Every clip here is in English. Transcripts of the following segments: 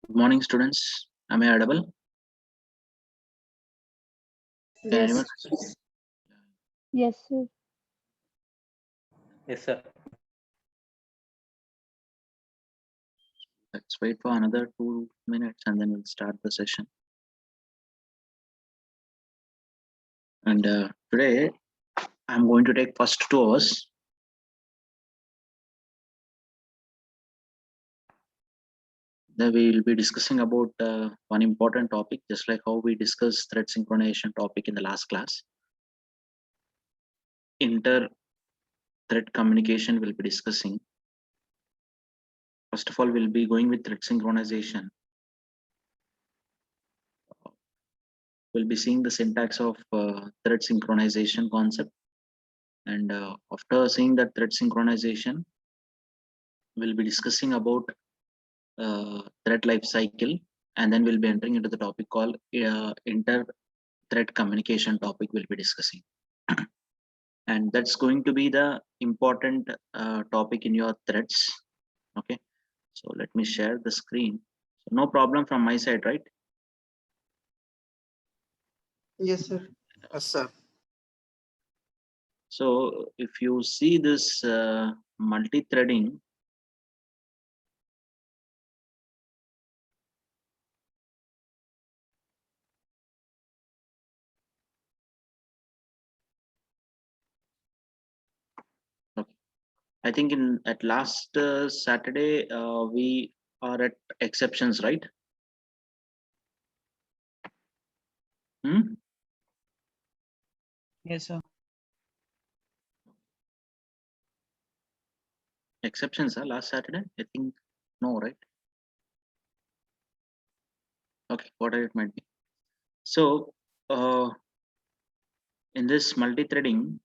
Good morning, students. Am I audible? Can Yes. anyone? Yes, sir. Yes, sir. Let's wait for another 2 minutes and then we'll start the session. And today I'm going to take first 2 hours. Then we will be discussing about one important topic, just like how we discussed thread synchronization topic in the last class. Inter-thread communication we'll be discussing. First of all, we'll be going with thread synchronization. We'll be seeing the syntax of thread synchronization concept. And after seeing that thread synchronization, we'll be discussing about thread life cycle, and then we'll be entering into the topic called inter-thread communication topic we'll be discussing. And that's going to be the important topic in your threads. Okay, so let me share the screen. So no problem from my side, right? Yes, sir. Yes, sir. So if you see this multi-threading, okay. I think at last Saturday we are at exceptions, right? Yes, sir. Exceptions are last Saturday? I think no, right? Okay, whatever it might be. So in this multi-threading,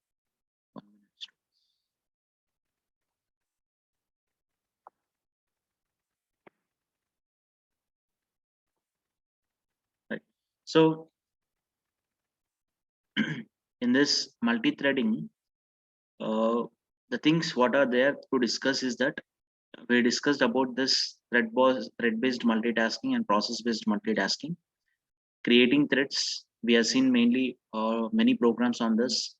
right? So in this multi-threading, the things what are there to discuss is that we discussed about this thread-based multitasking and process-based multitasking. Creating threads, we have seen mainly many programs on this.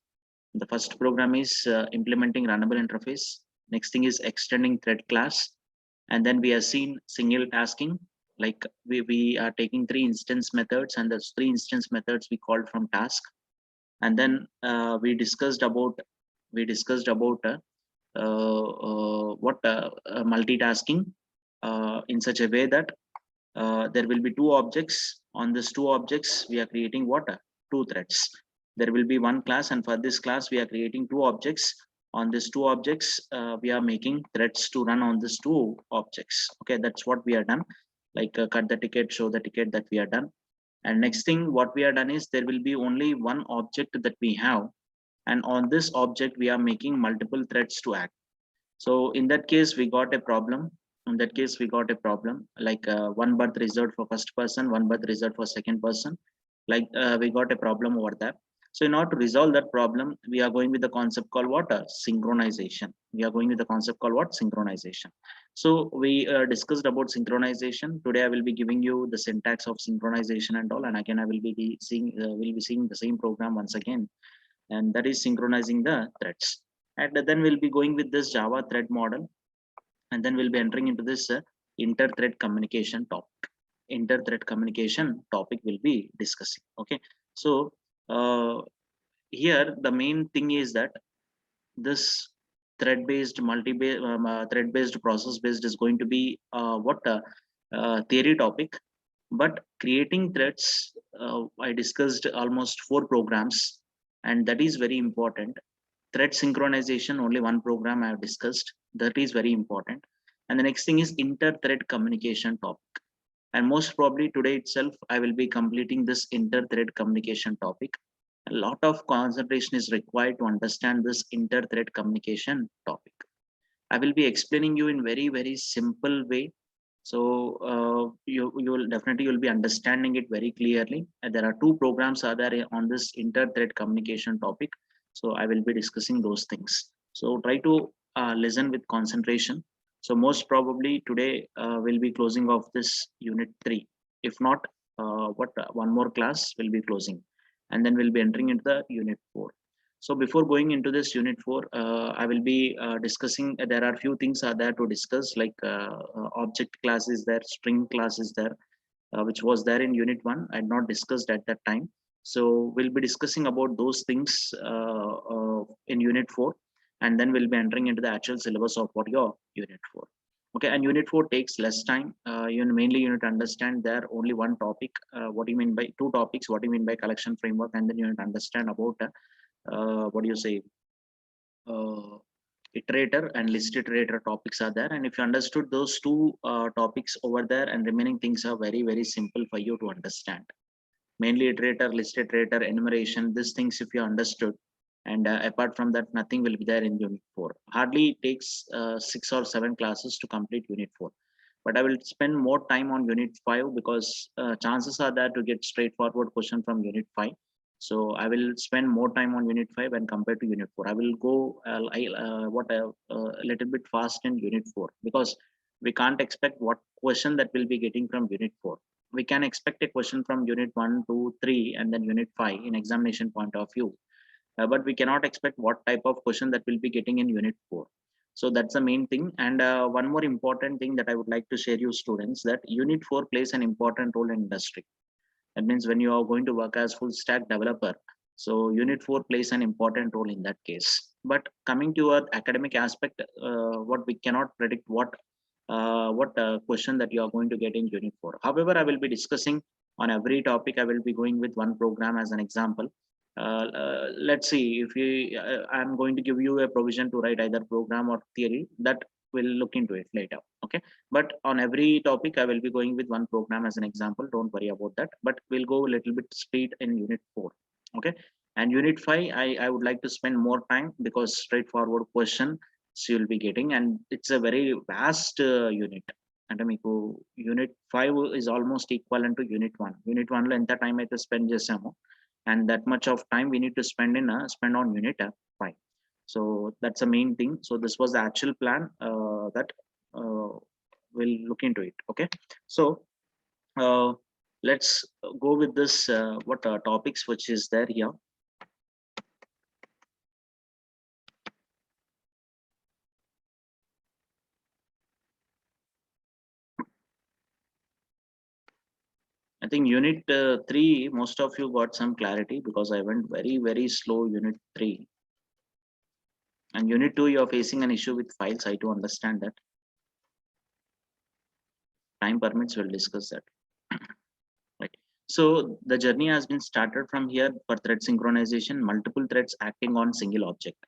The first program is implementing runnable interface. Next thing is extending thread class. And then we have seen single tasking, like we are taking 3 instance methods, and those 3 instance methods we called from task. And then we discussed about what multitasking in such a way that there will be 2 objects. On this 2 objects we are creating what 2 threads. There will be one class, and for this class we are creating 2 objects. On these 2 objects we are making threads to run on these 2 objects. Okay, that's what we are done, like cut the ticket, show the ticket, that we are done. And next thing what we are done is there will be only one object that we have, and on this object we are making multiple threads to act. So in that case we got a problem. Like one birth reserved for first person, one birth reserved for second person, like we got a problem over that. So in order to resolve that problem, we are going with the concept called what synchronization. So we discussed about synchronization. Today I will be giving you the syntax of synchronization and all, and again I will be seeing the same program once again, and that is synchronizing the threads. And then we'll be going with this Java thread model, and then we'll be entering into this inter-thread communication topic we'll be discussing. Okay, so here the main thing is that this thread-based thread-based process-based is going to be theory topic. But creating threads, I discussed almost 4 programs, and that is very important. Thread synchronization, only one program I have discussed, that is very important. And the next thing is inter-thread communication topic, and most probably today itself I will be completing this inter-thread communication topic. A lot of concentration is required to understand this inter-thread communication topic. I will be explaining you in very simple way, so you will definitely you'll be understanding it very clearly. And there are 2 programs are there on this inter-thread communication topic, so I will be discussing those things. So try to listen with concentration. So most probably today we'll be closing off this unit 3. If not, one more class will be closing, and then we'll be entering into the unit 4. So before going into this unit 4, I will be discussing. There are few things are there to discuss, like object class is there, string class is there, which was there in unit 1. I had not discussed at that time. So we'll be discussing about those things in unit 4, and then we'll be entering into the actual syllabus of what your unit 4. Okay, and unit 4 takes less time. Mainly you need to understand there only one topic. What do you mean by two topics? What do you mean by collection framework? And then you need to understand about what do you say? Uh, Iterator and list iterator topics are there, and if you understood those two topics over there, and remaining things are very simple for you to understand. Mainly iterator, list iterator, enumeration, these things if you understood, and apart from that nothing will be there in unit 4. Hardly takes 6 or 7 classes to complete unit 4, but I will spend more time on unit 5 because chances are there to get straightforward question from unit 5. So I will spend more time on unit 5 and compared to unit 4. I will go a little bit fast in unit 4, because we can't expect what question that we'll be getting from unit 4. We can expect a question from unit 1, 2, 3, and then unit 5 in examination point of view, but we cannot expect what type of question that we'll be getting in unit 4. So that's the main thing. And one more important thing that I would like to share you students, that unit 4 plays an important role in industry. That means when you are going to work as full stack developer, so unit 4 plays an important role in that case. But coming to our academic aspect, what we cannot predict what question that you are going to get in unit 4. However, I will be discussing on every topic. I will be going with one program as an example. Let's see if you I'm going to give you a provision to write either program or theory. That we'll look into it later. Okay, but on every topic I will be going with one program as an example. Don't worry about that, but we'll go a little bit speed in unit 4. Okay, and unit 5 I would like to spend more time, because straightforward question so you'll be getting, and it's a very vast unit. And unit 5 is almost equivalent to unit 1. Unit 1 lo enta time aithe spend chesamo, and that much of time we need to spend on unit 5. So that's the main thing. So this was the actual plan that we'll look into it. Okay, so uh, let's go with this what topics which is there here. I think unit 3, most of you got some clarity, because I went very slow unit 3. And unit 2, you are facing an issue with files. I do understand that. Time permits, we'll discuss that. Right. So the journey has been started from here for thread synchronization, multiple threads acting on single object.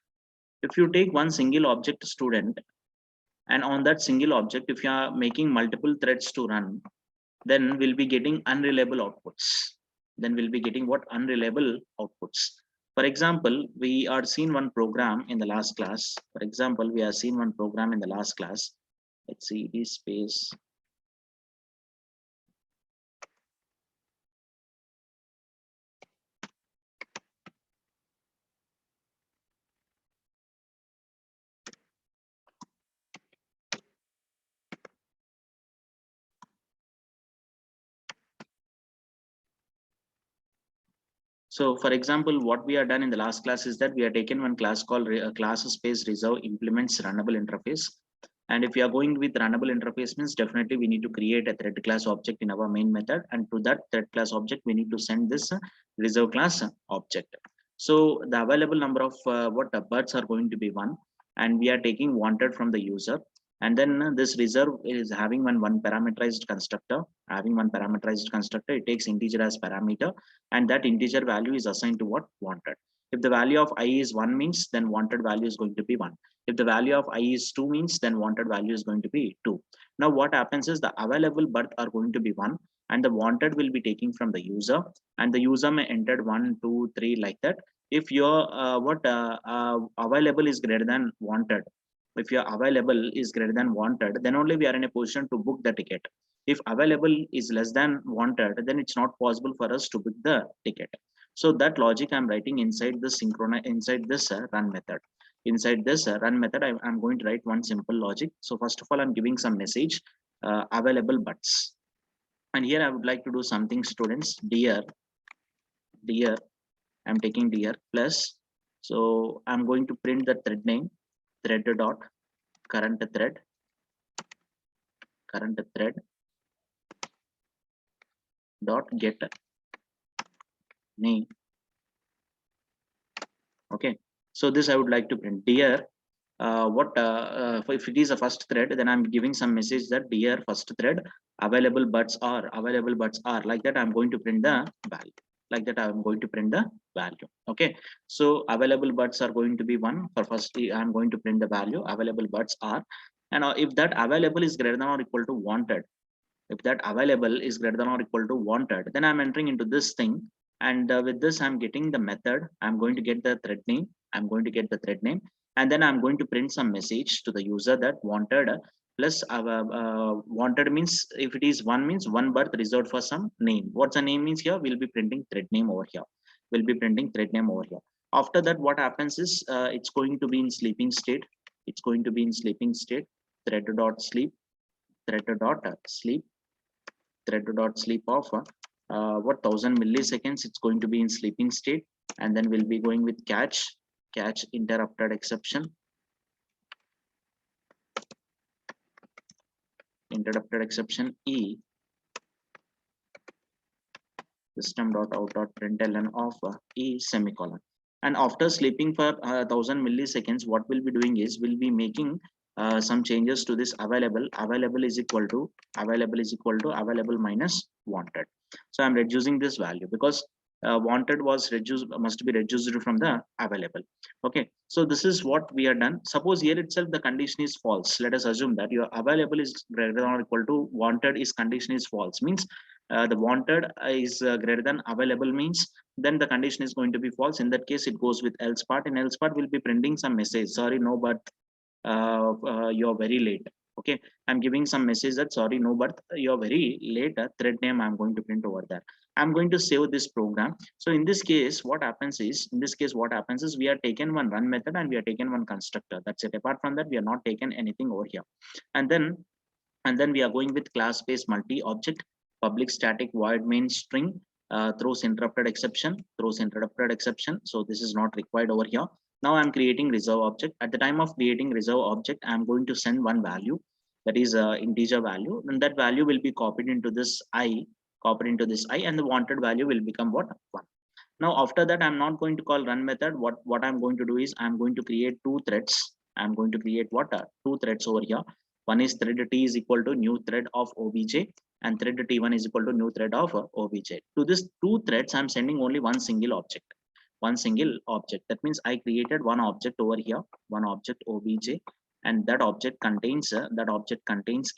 If you take one single object student, and on that single object, if you are making multiple threads to run, then we'll be getting unreliable outputs. Then we'll be getting what? Unreliable outputs. For example, we are seen one program in the last class. Let's see this space. So for example, what we are done in the last class is that we are taken one class called class space reserve implements runnable interface. And if we are going with runnable interface, means definitely we need to create a thread class object in our main method, and to that thread class object we need to send this reserve class object. So the available number of birds are going to be 1, and we are taking wanted from the user. And then this reserve is having one parameterized constructor. It takes integer as parameter, and that integer value is assigned to what? Wanted. If the value of I is 1 means, then wanted value is going to be 1. If the value of I is 2 means, then wanted value is going to be 2. Now what happens is the available birth are going to be 1, and the wanted will be taking from the user, and the user may enter 1, 2, 3 like that. If your available is greater than wanted, then only we are in a position to book the ticket. If available is less than wanted, then it's not possible for us to book the ticket. So that logic I'm writing inside this run method. inside this run method, I'm going to write one simple logic. So first of all, I'm giving some message, available buts. And here I would like to do something, students. Dear, I'm taking dear plus. So I'm going to print the thread name, thread dot current thread dot get name. Okay, so this I would like to print dear. If it is a first thread, then I'm giving some message that dear first thread, available buts are like that. I'm going to print the value. Like that, I'm going to print the value. Okay, so available buts are going to be one. For first, I'm going to print the value available buts are, and if that available is greater than or equal to wanted, if that available is greater than or equal to wanted, then I'm entering into this thing. And with this, I'm getting the method. I'm going to get the thread name. And then I'm going to print some message to the user that wanted plus wanted means, if it is one, means one birth reserved for some name. What's the name means here? We'll be printing thread name over here. After that, what happens is it's going to be in sleeping state. Thread dot sleep, thread dot sleep of what 1000 milliseconds. It's going to be in sleeping state. And then we'll be going with catch interrupted exception E system.out.println of E semicolon. And after sleeping for 1000 milliseconds, what we'll be doing is we'll be making some changes to this available. Available is equal to available minus wanted. So I'm reducing this value because wanted was reduced, must be reduced from the available. Okay, so this is what we are done. Suppose here itself the condition is false. Let us assume that your available is greater than or equal to wanted is condition is false, means the wanted is greater than available, means then the condition is going to be false. In that case, it goes with else part. In else part, we'll be printing some message, sorry, no, but you're very late. Okay, I'm giving some message that sorry, no, but you're very late. Thread name I'm going to print over there. I'm going to save this program. So in this case, what happens is we are taken one run method and we are taken one constructor. That's it. Apart from that, we are not taken anything over here. And then we are going with class-based multi-object public static void main string throws interrupted exception. So this is not required over here. Now I'm creating reserve object. At the time of creating reserve object, I'm going to send one value, that is integer value, and that value will be copied into this I, and the wanted value will become what? 1. Now after that, I'm not going to call run method. What I'm going to do is I'm going to create two threads. I'm going to create what? Two threads over here. One is thread T is equal to new thread of obj, and thread T1 is equal to new thread of obj. To this two threads, I'm sending only one single object. That means I created one object over here, one object obj, and that object contains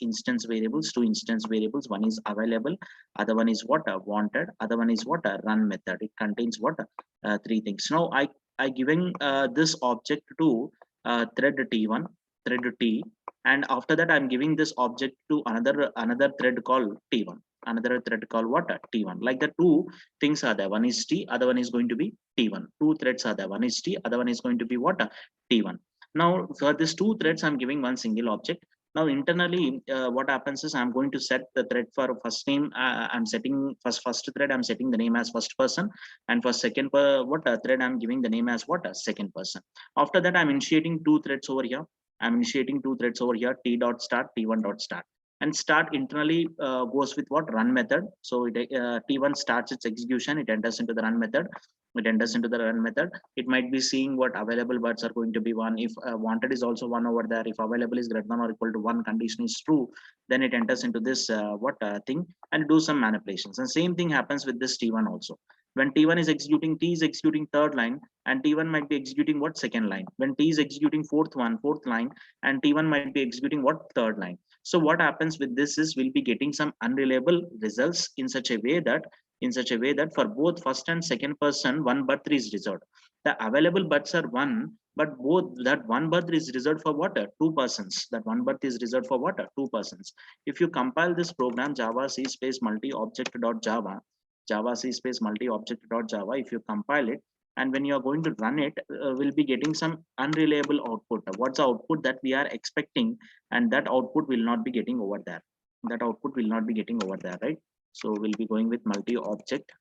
instance variables, two instance variables. One is available, other one is what? Wanted, other one is what? Run method. It contains what? Three things. Now I giving this object to thread T1, thread T, and after that I'm giving this object to another thread called T1, another thread called what? T1. Like the two things are there. One is T, other one is going to be T1. Two threads are there. One is T, other one is going to be what? T1. Now for these two threads, I'm giving one single object. Now internally, what happens is I'm going to set the thread for first name. I'm setting first thread. I'm setting the name as first person, and for second thread, I'm giving the name as what? Second person. After that, I'm initiating two threads over here. T dot start, T1 dot start. And start internally goes with what? Run method. So T1 starts its execution. It enters into the run method. It might be seeing what available buts are going to be 1. If wanted is also 1 over there. If available is greater than or equal to 1, condition is true, then it enters into this thing and do some manipulations. And same thing happens with this T1 also. When T1 is executing, T is executing third line, and T1 might be executing what? Second line. When T is executing fourth line, and T1 might be executing what? Third line. So what happens with this is we'll be getting some unreliable results in such a way that for both first and second person, one birth is reserved. The available births are 1, but both that one birth is reserved for what? 2 persons. That one birth is reserved for what? 2 persons. If you compile this program, Java C space multi object dot Java, if you compile it, and when you are going to run it, we'll be getting some unreliable output. What's the output that we are expecting, and that output will not be getting over there. That output will not be getting over there, right? So we'll be going with multi-object,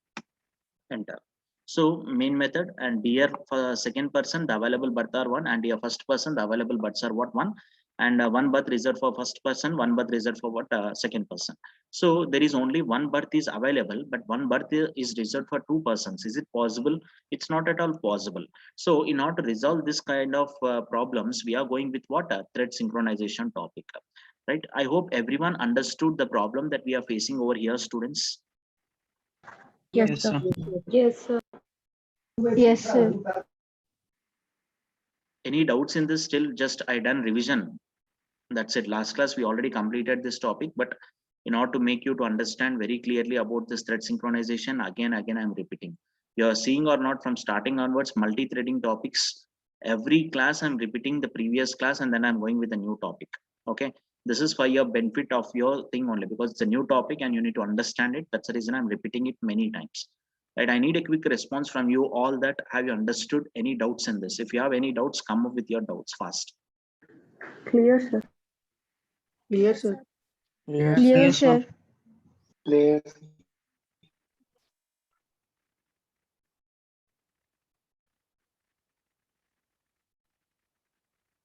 enter. So main method, and here for second person the available birth are 1, and here first person the available births are what, 1, and one birth reserved for first person, one birth reserved for what, second person. So there is only one birth is available, but one birth is reserved for 2 persons. Is it possible? It's not at all possible. So in order to resolve this kind of problems, we are going with what, a thread synchronization topic, right? I hope everyone understood the problem that we are facing over here, students. Yes, Yes, sir. sir. Yes, sir. Yes, sir. Any doubts in this? Still just I done revision, that's it. Last class we already completed this topic, but in order to make you to understand very clearly about this thread synchronization, again I'm repeating. You are seeing or not, from starting onwards, multi-threading topics, every class I'm repeating the previous class, and then I'm going with a new topic. Okay, this is for your benefit of your thing only, because it's a new topic and you need to understand it. That's the reason I'm repeating it many times, right? I need a quick response from you all, that have you understood? Any doubts in this? If you have any doubts, come up with your doubts fast. Clear, sir. Clear, sir. Yes, Clear, yes, sir. sir. Clear.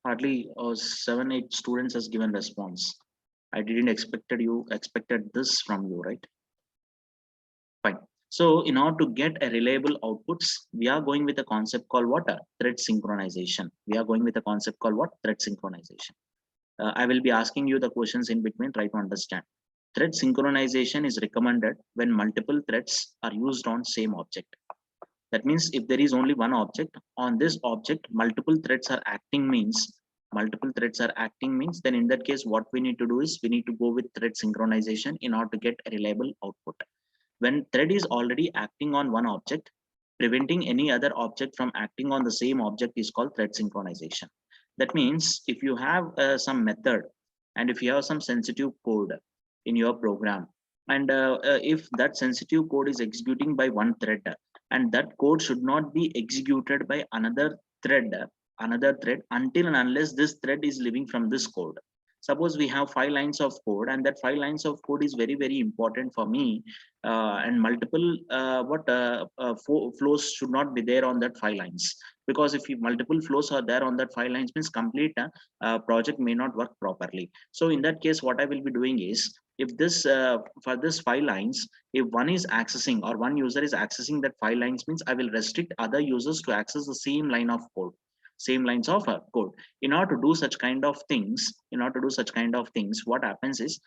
Hardly 7 8 students has given response. I didn't expected this from you, right? Fine. So in order to get a reliable outputs, we are going with a concept called what, a thread synchronization. We are going with a concept called what, thread synchronization. I will be asking you the questions in between, try to understand. Thread synchronization is recommended when multiple threads are used on same object. That means if there is only one object, on this object multiple threads are acting means, then in that case what we need to do is we need to go with thread synchronization in order to get a reliable output. When thread is already acting on one object, preventing any other object from acting on the same object is called thread synchronization. That means if you have some method, and if you have some sensitive code in your program, and if that sensitive code is executing by one thread, and that code should not be executed by another thread until and unless this thread is living from this code. Suppose we have 5 lines of code, and that 5 lines of code is very very important for me, and multiple flows should not be there on that 5 lines, because if multiple flows are there on that 5 lines, means complete project may not work properly. So in that case what I will be doing is, if this for this 5 lines, if one is accessing or one user is accessing that 5 lines, means I will restrict other users to access the same line of code, same lines of code. In order to do such kind of things, what happens is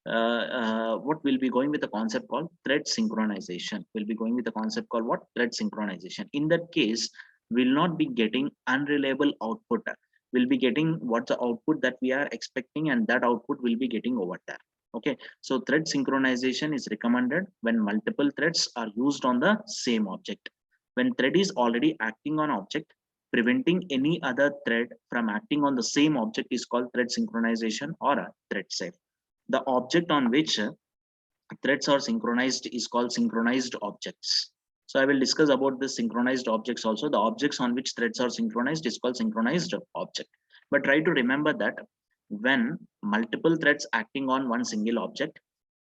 what will be going with the concept called thread synchronization. We'll be going with the concept called what, thread synchronization. In that case, we'll not be getting unreliable output. We'll be getting what the output that we are expecting, and that output will be getting over there. Okay, so thread synchronization is recommended when multiple threads are used on the same object. When thread is already acting on object, preventing any other thread from acting on the same object is called thread synchronization or a thread safe. The object on which threads are synchronized is called synchronized objects. So I will discuss about the synchronized objects also. The objects on which threads are synchronized is called synchronized object. But try to remember that when multiple threads acting on one single object,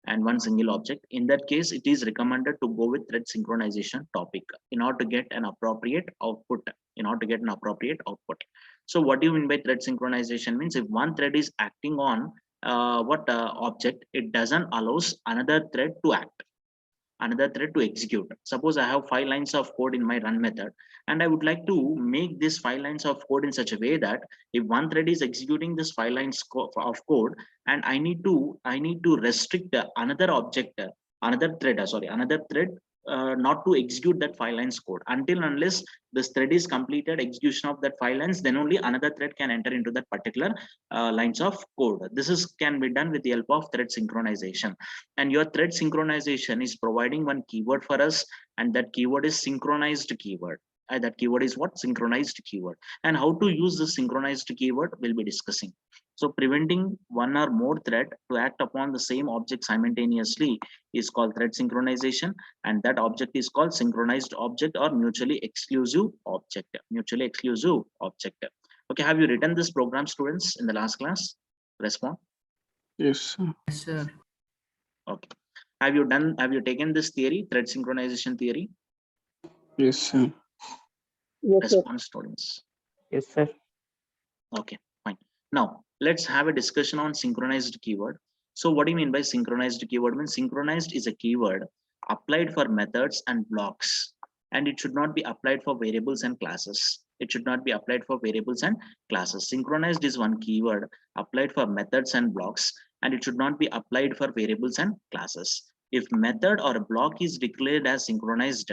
in that case it is recommended to go with thread synchronization topic in order to get an appropriate output. So what do you mean by thread synchronization? Means if one thread is acting on object, it doesn't allows another thread to execute. Suppose I have 5 lines of code in my run method, and I would like to make this 5 lines of code in such a way that if one thread is executing this 5 lines of code, and I need to restrict another thread not to execute that 5 lines code until unless this thread is completed execution of that 5 lines, then only another thread can enter into that particular lines of code. This can be done with the help of thread synchronization. And your thread synchronization is providing one keyword for us, and that keyword is synchronized keyword. That keyword is what? Synchronized keyword. And how to use the synchronized keyword we'll be discussing. So preventing one or more thread to act upon the same object simultaneously is called thread synchronization, and that object is called synchronized object or mutually exclusive object. Mutually exclusive object. Okay, have you written this program, students, in the last class? Respond. Yes, sir. Yes, sir. Okay. Have you taken this theory, thread synchronization theory? Yes, sir. Yes, sir. Response, students. Yes, sir. Okay, fine. Now let's have a discussion on synchronized keyword. So what do you mean by synchronized keyword? Means synchronized is a keyword applied for methods and blocks, and it should not be applied for variables and classes. It should not be applied for variables and classes. Synchronized is one keyword applied for methods and blocks, and it should not be applied for variables and classes. If method or a block is declared as synchronized,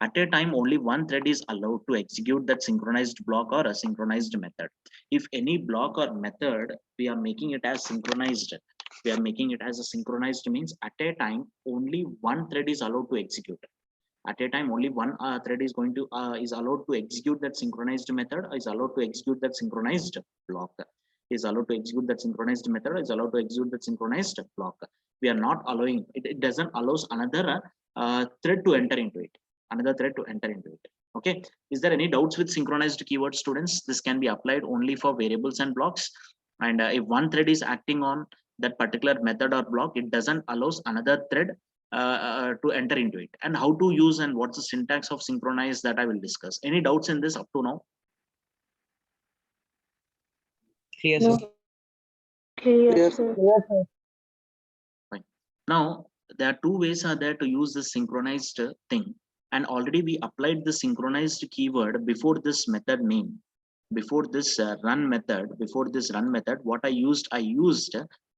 at a time only one thread is allowed to execute that synchronized block or a synchronized method. If any block or method we are making it as synchronized, we are making it as a synchronized means at a time only one thread is allowed to execute. At a time only one thread is going to is allowed to execute that synchronized method, is allowed to execute that synchronized block, is allowed to execute that synchronized method, is allowed to execute that synchronized block. We are not allowing it, it doesn't allows another thread to enter into it, another thread to enter into it. Okay, is there any doubts with synchronized keyword, students? This can be applied only for variables and blocks, and if one thread is acting on that particular method or block, it doesn't allows another thread to enter into it. And how to use and what's the syntax of synchronize, that I will discuss. Any doubts in this up to now? Clear, No. sir. Clear, Yes, sir. Fine. Now there are two ways are there to use this synchronized thing, and already we applied the synchronized keyword before this method name, before this run method. Before this run method, what I used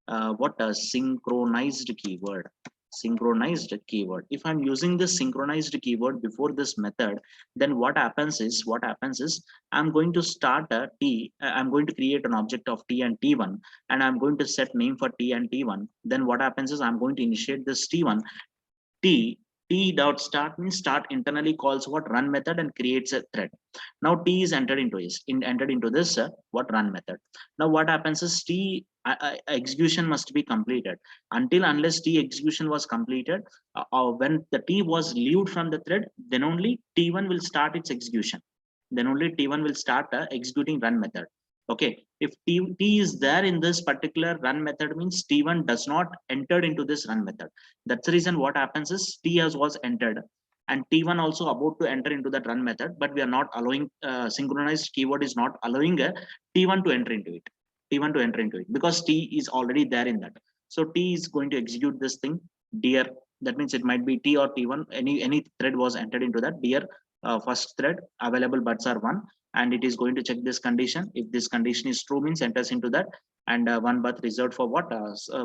what a synchronized keyword. Synchronized keyword. If I'm using this synchronized keyword before this method, then what happens is I'm going to start a t. I'm going to create an object of t and t1, and I'm going to set name for t and t1. Then what happens is I'm going to initiate this t1. T dot start means start internally calls what run method and creates a thread. Now t is entered into this what run method. Now what happens is t execution must be completed. Until unless t execution was completed, when the t was relieved from the thread, then only t1 will start its execution. Then only t1 will start executing run method. Okay, if t is there in this particular run method, means t1 does not enter into this run method. That's the reason what happens is t as was entered, and t1 also about to enter into that run method, but we are not allowing synchronized keyword is not allowing t1 to enter into it. T1 to enter into it because t is already there in that. So t is going to execute this thing, dear. That means it might be t or t1. Any thread was entered into that, dear first thread available buts are 1, and it is going to check this condition. If this condition is true, means enters into that, and one but reserved for what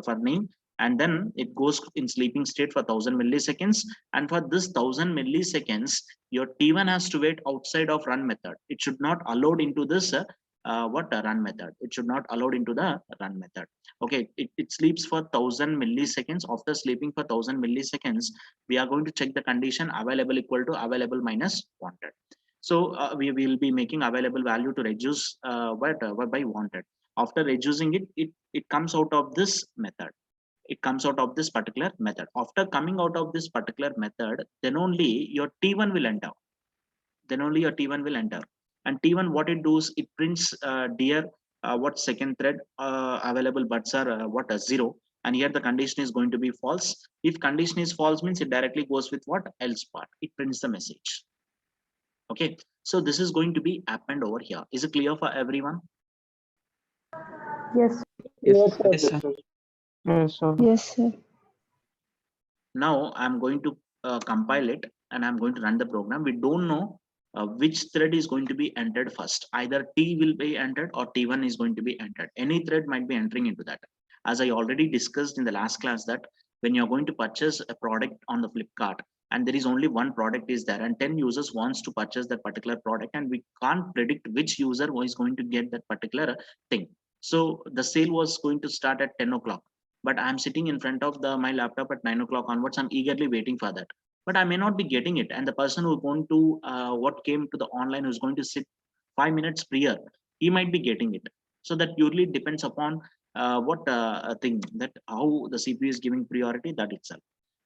for name, and then it goes in sleeping state for 1000 milliseconds. And for this 1000 milliseconds, your t1 has to wait outside of run method. It should not allowed into this run method. It should not allowed into the run method. Okay, it sleeps for 1000 milliseconds. After sleeping for 1000 milliseconds, we are going to check the condition available equal to available minus wanted. So we will be making available value to reduce by wanted. After reducing it comes out of this method. It comes out of this particular method. After coming out of this particular method, then only your t1 will enter. Then only your t1 will enter. And t1, what it does, it prints dear what second thread available buts are 0. And here the condition is going to be false. If condition is false, means it directly goes with what else part. It prints the message. Okay, so this is going to be append over here. Is it clear for everyone? Yes. yes, Yes, sir. yes, sir. Yes, sir. Now I'm going to compile it, and I'm going to run the program. We don't know which thread is going to be entered first. Either t will be entered or t1 is going to be entered. Any thread might be entering into that. As I already discussed in the last class, that when you're going to purchase a product on the Flipkart, and there is only one product is there, and 10 users wants to purchase that particular product, and we can't predict which user is going to get that particular thing. So the sale was going to start at 10 o'clock, but I'm sitting in front of my laptop at 9 o'clock onwards. I'm eagerly waiting for that, but I may not be getting it. And the person who's going to what came to the online, who's going to sit 5 minutes prior, he might be getting it. So that purely depends upon what thing that how the CPU is giving priority, that itself.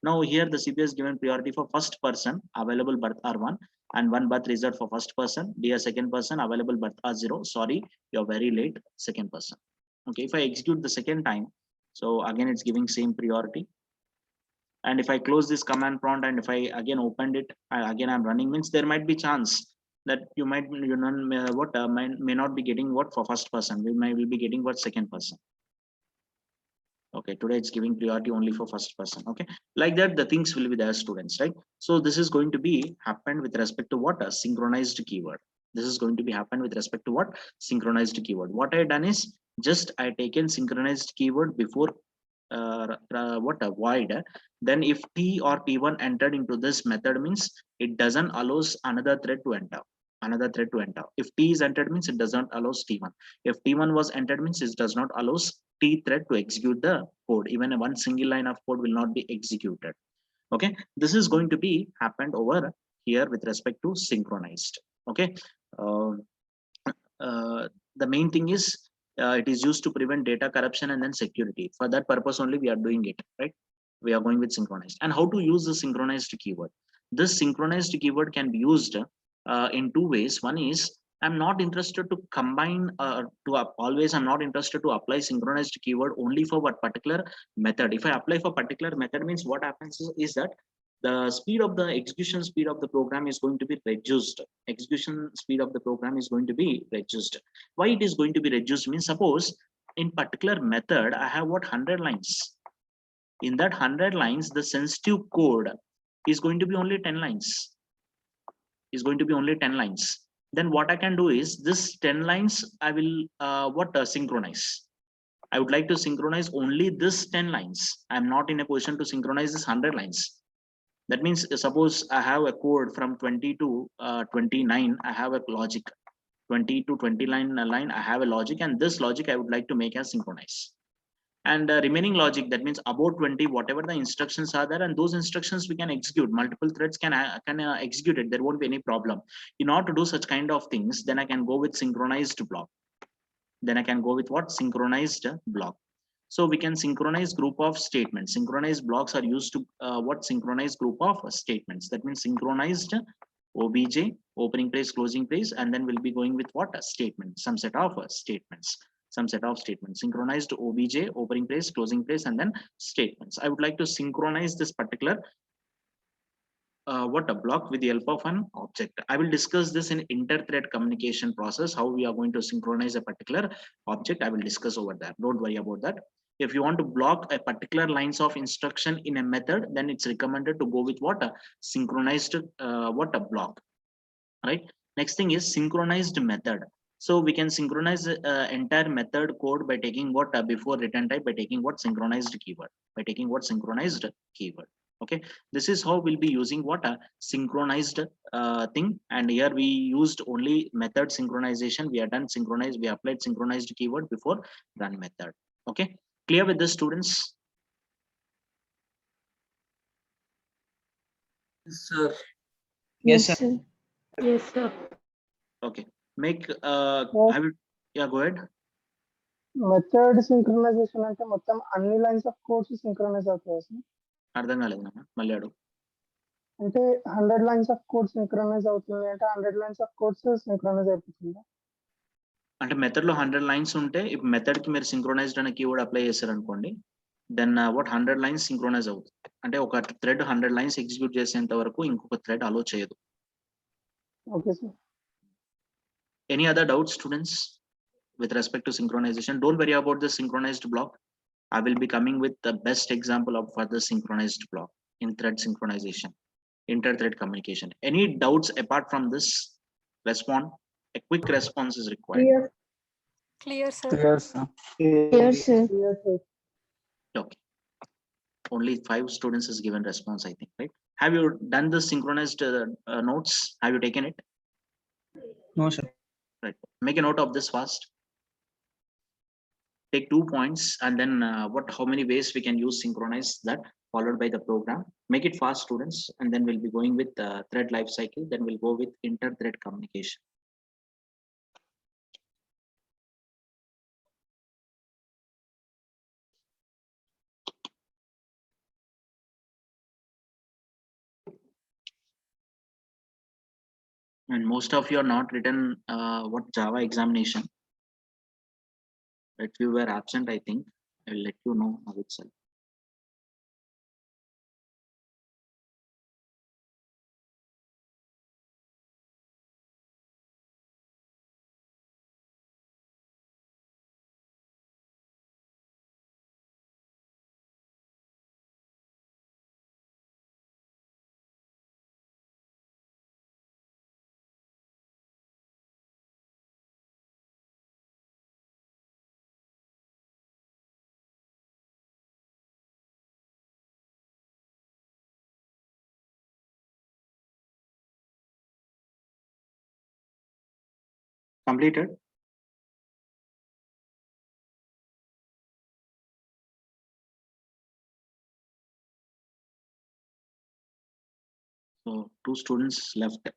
Now here the CPU is given priority for first person, available birth R1, and one birth reserved for first person. Dear second person, available birth R0. Sorry, you're very late, second person. Okay, if I execute the second time, so again it's giving same priority. And if I close this command prompt and if I again opened it, again I'm running, means there might be chance that you might may not be getting what for first person, will be getting what second person. Okay, today it's giving priority only for first person. Okay, like that the things will be there, students, right? So this is going to be happened with respect to what a synchronized keyword. This is going to be happened with respect to what synchronized keyword. What I done is just I taken synchronized keyword before what a void. Then if T or T1 entered into this method, means it doesn't allows another thread to enter. If T is entered, means it doesn't allows T1. If T1 was entered, means it does not allows T thread to execute the code. Even one single line of code will not be executed. Okay, this is going to be happened over here with respect to synchronized. Okay, the main thing is it is used to prevent data corruption and then security. For that purpose only we are doing it, right? We are going with synchronized. And how to use the synchronized keyword? This synchronized keyword can be used in two ways. One is I'm not interested to combine always I'm not interested to apply synchronized keyword only for what particular method. If I apply for particular method, means what happens is that the speed of the execution speed of the program is going to be reduced. Execution speed of the program is going to be reduced. Why it is going to be reduced means, suppose in particular method I have what 100 lines. In that 100 lines, the sensitive code is going to be only 10 lines. Then what I can do is this 10 lines I will synchronize. I would like to synchronize only this 10 lines. I'm not in a position to synchronize this 100 lines. That means suppose I have a code from 20 to 29, I have a logic. 20 to 29 line, I have a logic, and this logic I would like to make as synchronize. And remaining logic, that means about 20, whatever the instructions are there, and those instructions we can execute. Multiple threads can execute it. There won't be any problem. In order to do such kind of things, then I can go with synchronized block. Synchronized block. So we can synchronize group of statements. Synchronized blocks are used to synchronize group of statements. That means synchronized obj, opening brace, closing brace, and then we'll be going with what a statement, some set of statements. Synchronized obj, opening brace, closing brace, and then statements. I would like to synchronize this particular what a block with the help of an object. I will discuss this in inter-thread communication process, how we are going to synchronize a particular object. I will discuss over there. Don't worry about that. If you want to block a particular lines of instruction in a method, then it's recommended to go with what a synchronized what a block, right? Next thing is synchronized method. So we can synchronize entire method code by taking what before return type, by taking what synchronized keyword, okay. This is how we'll be using what a synchronized thing. And here we used only method synchronization. We are done synchronized, we applied synchronized keyword before run method. Okay, clear with this, students? Sir. Yes, sir. Yes, sir. Okay, make Yes. I will, yeah, go ahead. Method synchronisation అంటే మొత్తం అన్ని lines of codes synchronise అవుతాయి sir. అర్థం కాలేదు నాన్న, మళ్ళీ అడుగు. అంటే 100 లైన్స్ ఆఫ్ కోడ్ సింక్రనైజ్ అవుతుంది అంటే 100 లైన్స్ ఆఫ్ కోడ్స్ సింక్రనైజ్ అయిపోతుందా? అంటే మెథడ్ లో 100 లైన్స్ ఉంటే ఇప్పుడు మెథడ్ కి మీరు సింక్రోనైజ్డ్ అనే కీవర్డ్ అప్లై చేశారు అనుకోండి, దెన్ వాట్ 100 లైన్స్ సింక్రోనైజ్ అవుతుంది. అంటే ఒక థ్రెడ్ 100 లైన్స్ ఎగ్జిక్యూట్ చేసేంత వరకు ఇంకొక థ్రెడ్ అలో చేయదు. Okay sir. Any other doubts, students, with respect to synchronization? Don't worry about the synchronized block. I will be coming with the best example of further synchronized block in thread synchronization, inter-thread communication. Any doubts apart from this? Respond. A quick response is required. Clear, sir. Clear, sir. Clear, sir. Clear, sir. Okay. Only 5 students is given response, I think, right? Have you done the synchronized notes? Have you taken it? No, sir. Right. Make a note of this fast. Take 2 points and then how many ways we can use synchronize that, followed by the program. Make it fast, students, and then we'll be going with thread life cycle. Then we'll go with inter-thread communication. And most of you are not written what Java examination. If you were absent, I think I will let you know now itself. Completed? So 2 students left.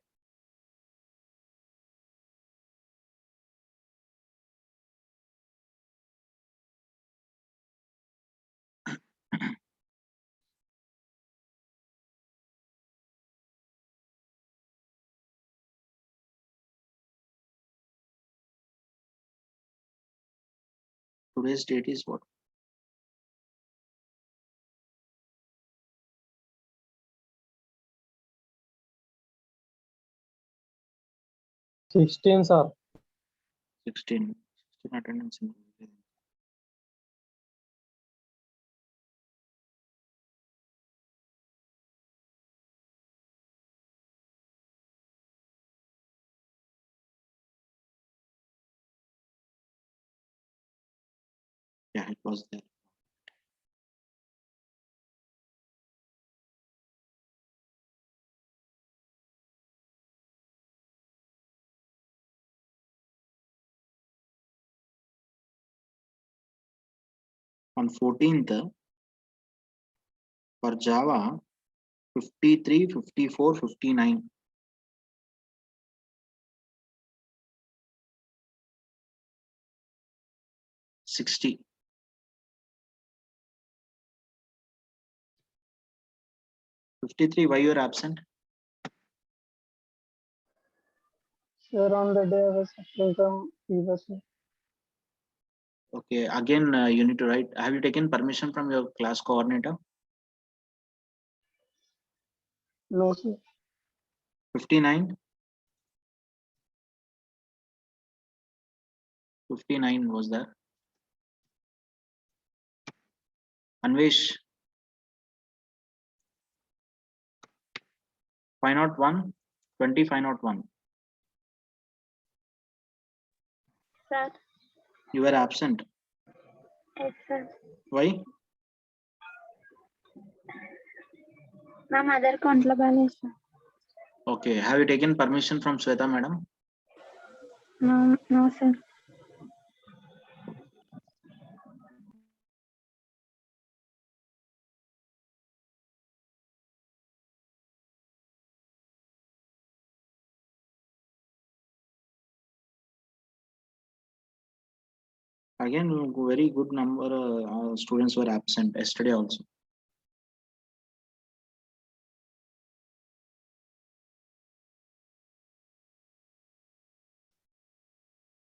Today's date is what? Sir. 16 attendance. Yeah, it was there. On 14th, for Java, 53, 54, 59. 60. Fifty-three. Why you are absent? Sir, on the day I was suffering from fever, sir. Okay. Again, you need to write. Have you taken permission from your class coordinator? No, sir. 59. 59 was there. Anvesh. 501. 2501. Sir. You were absent. Yes, sir. Why? My mother account lo balance, sir. Okay. Have you taken permission from Sweta madam? No, no, sir. Again, very good number students were absent yesterday also.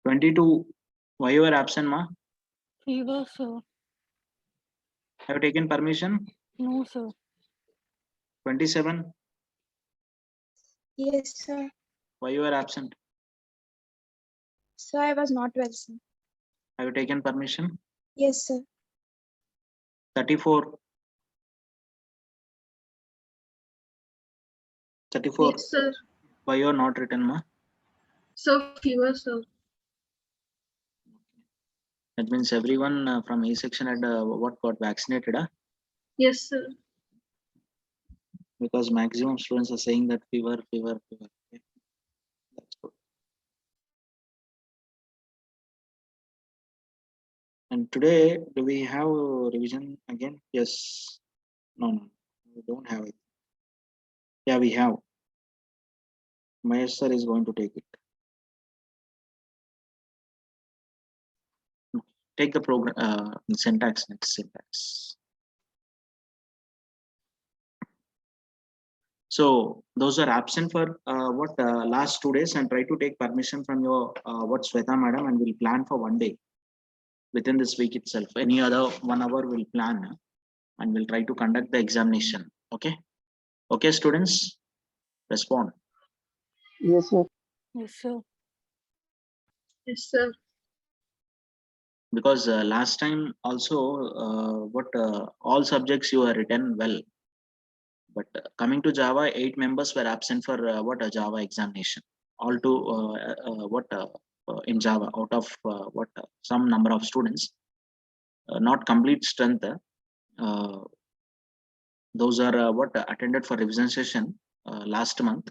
Twenty-two. Why you were absent, ma? Fever, sir. Have you taken permission? No, sir. 27. Yes, sir. Why you were absent? So I was not well, sir. Have you taken permission? Yes, sir. 34. 34. Yes, sir. Why you are not written, ma? So fever, sir. That means everyone from A section had what got vaccinated, huh? Yes, sir. Because maximum students are saying that fever, fever, fever. Okay. That's good. And today, do we have revision again? Yes. No, no, we don't have it. Yeah, we have. Mahesh sir is going to take it. Take the program syntax next syntax. So those are absent for last 2 days, and try to take permission from your Sweta madam, and we'll plan for one day within this week itself. Any other 1 hour we'll plan, and we'll try to conduct the examination. Okay. Okay, students, respond. Yes, sir. Yes, sir. Yes, sir. Because last time also all subjects you have written well, but coming to Java, 8 members were absent for a Java examination. All to in Java, out of some number of students, not complete strength. Those are attended for revision session last month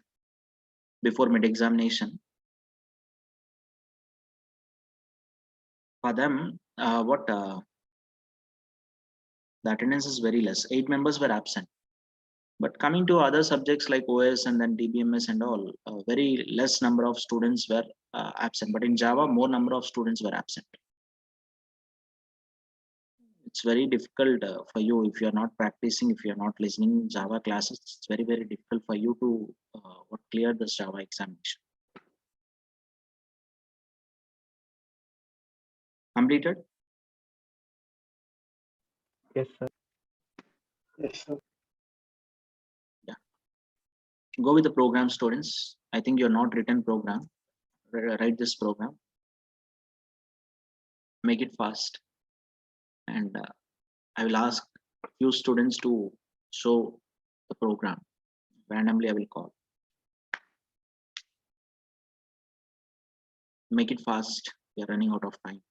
before mid examination. For them, the attendance is very less. 8 members were absent. But coming to other subjects like OS and then DBMS and all, very less number of students were absent. But in Java, more number of students were absent. It's very difficult for you if you are not practicing, if you are not listening Java classes. It's very, very difficult for you to clear this Java examination. Completed? Yes, sir. Yes, sir. Go with the program, students. I think you're not written program. Write this program. Make it fast. And I will ask few students to show the program. Randomly, I will call. Make it fast. We are running out of time.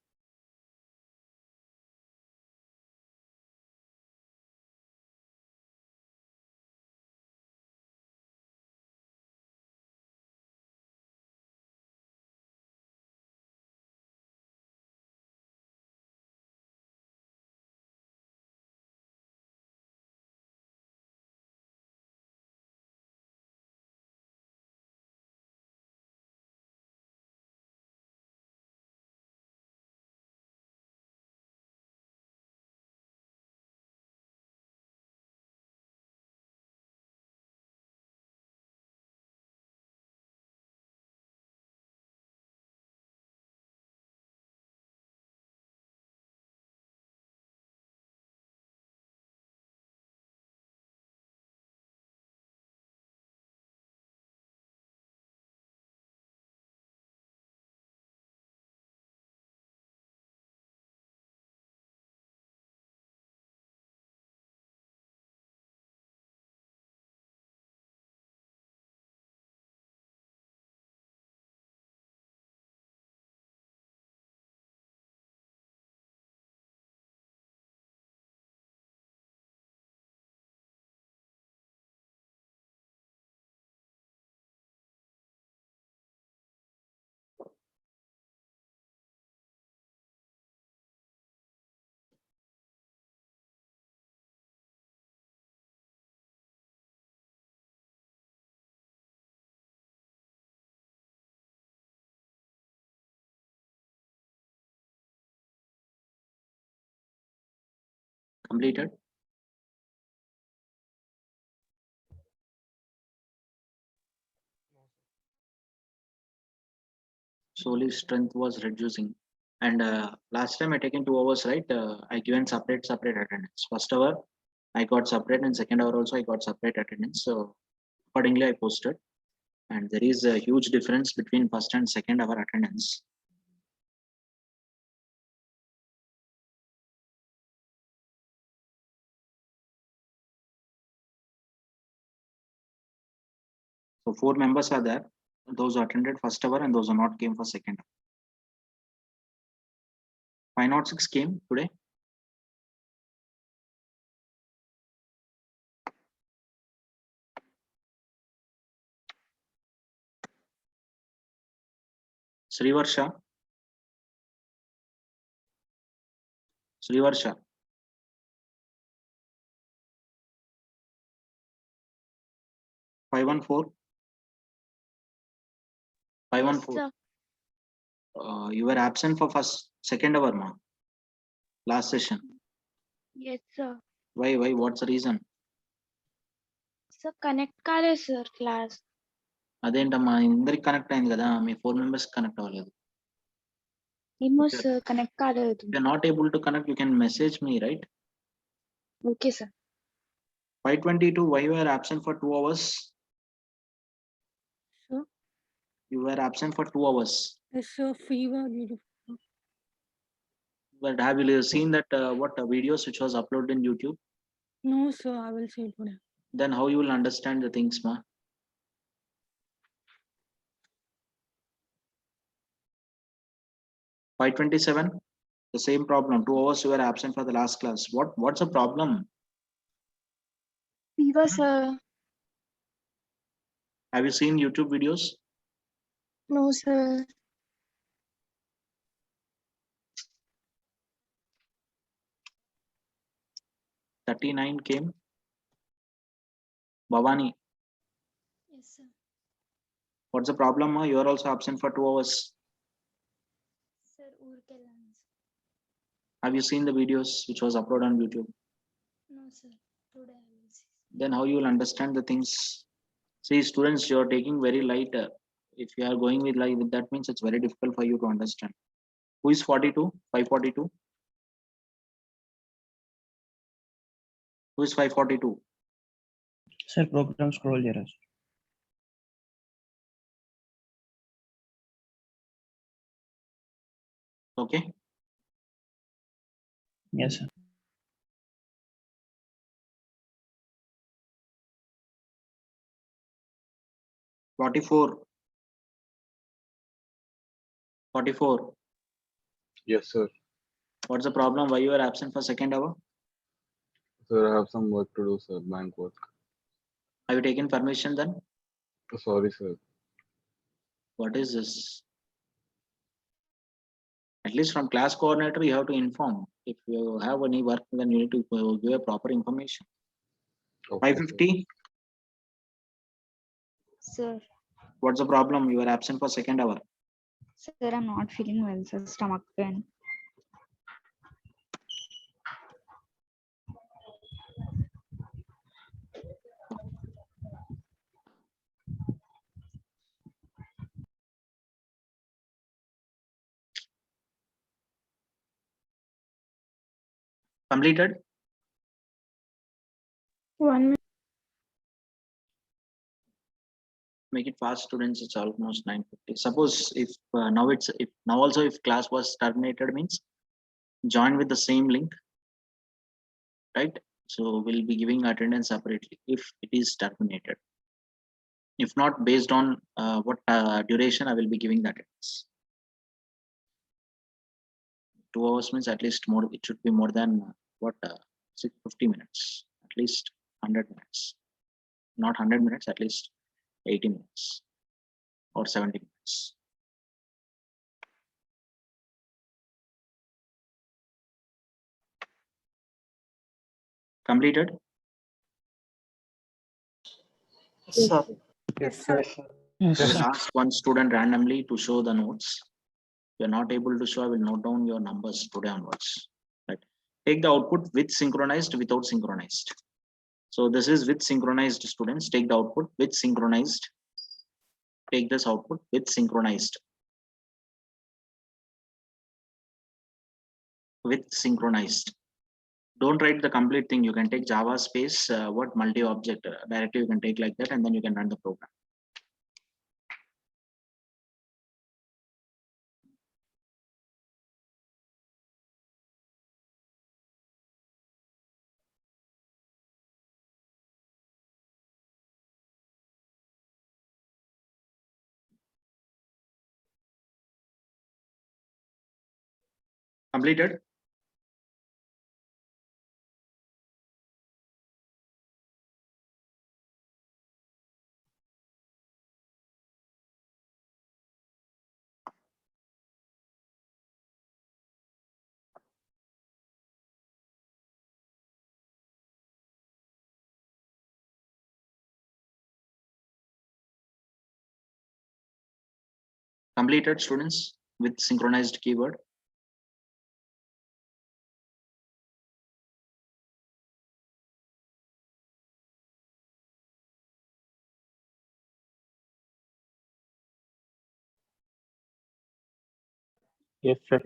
Completed? Slowly strength was reducing. And last time I taken 2 hours, right? I given separate attendance. First hour I got separate, and second hour also I got separate attendance. So accordingly I posted. And there is a huge difference between first and second hour attendance. So 4 members are there. Those who attended first hour and those who not came for second hour. 506 came today. Srivarsha. Srivarsha. 514. 514. You were absent for second hour, ma. Last session. Yes, sir. Why? What's the reason? Sir connect కాలేదు sir class. అదేంటమ్మా అందరికి connect అయింది కదా, మీ 4 members connect అవ్వలేదు. ఏమో Okay. Sir connect కాలేదు. If you're not able to connect, you can message me, right? Okay sir. 522, why you were absent for 2 hours? Sir, You were absent for 2 hours. yes, sir. Fever due to But have you seen that what videos which was uploaded in YouTube? no, sir. I will say today. Then how you will understand the things, ma? Five 27, the same problem. 2 hours you were absent for the last class. What's the problem? Fever sir. Have you seen YouTube videos? No sir. 39 came. Bhavani, yes sir. what's the problem, ma? You are also absent for 2 hours. Sir ఊరికెళ్ళాను sir. Have you seen the videos which was uploaded on YouTube? No sir. Today I will see. Then how you will understand the things? See, students, you are taking very light. If you are going with like that means it's very difficult for you to understand. Who is 42? 542? Who is 542? Sir, program scroll jara. Okay. Yes, sir. Forty-four. Yes, sir. What's the problem? Why you are absent for second hour? Sir, I have some work to do, sir. Bank work. Have you taken permission then? Sorry, sir. What is this? At least from class coordinator, you have to inform. If you have any work, then you need to give a proper information. Okay, sir. 550. Sir. What's the problem? You are absent for second hour. Sir I'm not feeling well sir. Stomach pain. Completed. 1 minute. Make it fast, students. It's almost 9:50. Suppose if now also if class was terminated means join with the same link, right? So we'll be giving attendance separately if it is terminated. If not, based on what duration, I will be giving the attendance. 2 hours means at least more. It should be more than what 50 minutes, at least 100 minutes. Not 100 minutes, at least 80 minutes or 70 minutes. Completed. Sir. Yes, sir. Yes, I will sir. ask one student randomly to show the notes. If you're not able to show, I will note down your numbers today onwards. Right. Take the output with synchronized, without synchronized. So this is with synchronized, students. Take the output with synchronized. Take this output with synchronized. With synchronized. Don't write the complete thing. You can take Java space, what multi-object directly you can take like that, and then you can run the program. Completed. Completed, students, with synchronized keyword. Yes, sir.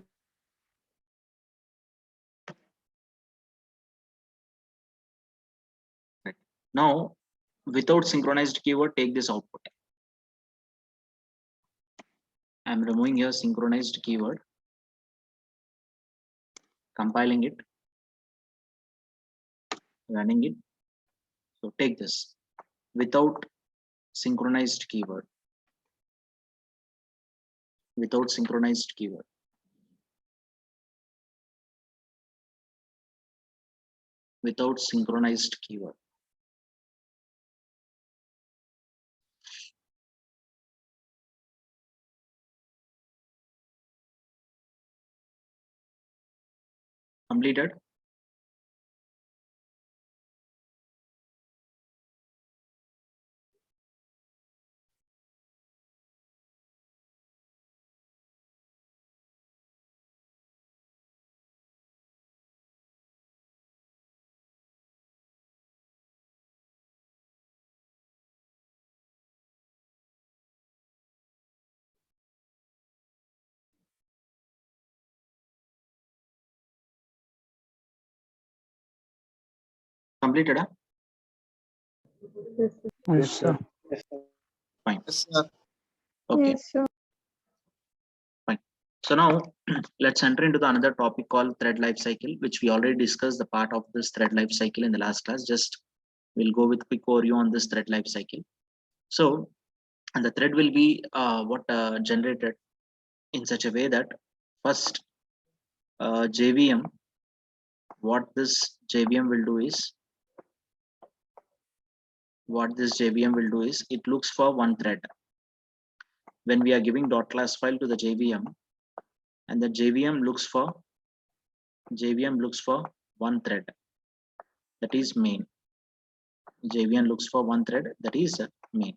Now, without synchronized keyword, take this output. I'm removing here synchronized keyword, compiling it, running it. So take this without synchronized keyword, without synchronized keyword. Without synchronized keyword. Completed. Completed. Huh? Yes, sir. Fine. Yes, sir. Okay. Yes, sir. Fine. So now let's enter into the another topic called thread life cycle, which we already discussed the part of this thread life cycle in the last class. Just we'll go with quick overview on this thread life cycle. So, and the thread will be generated in such a way that first JVM, what this JVM will do is, it looks for one thread. When we are giving .class file to the JVM, and the JVM looks for one thread, that is main. JVM looks for one thread, that is main.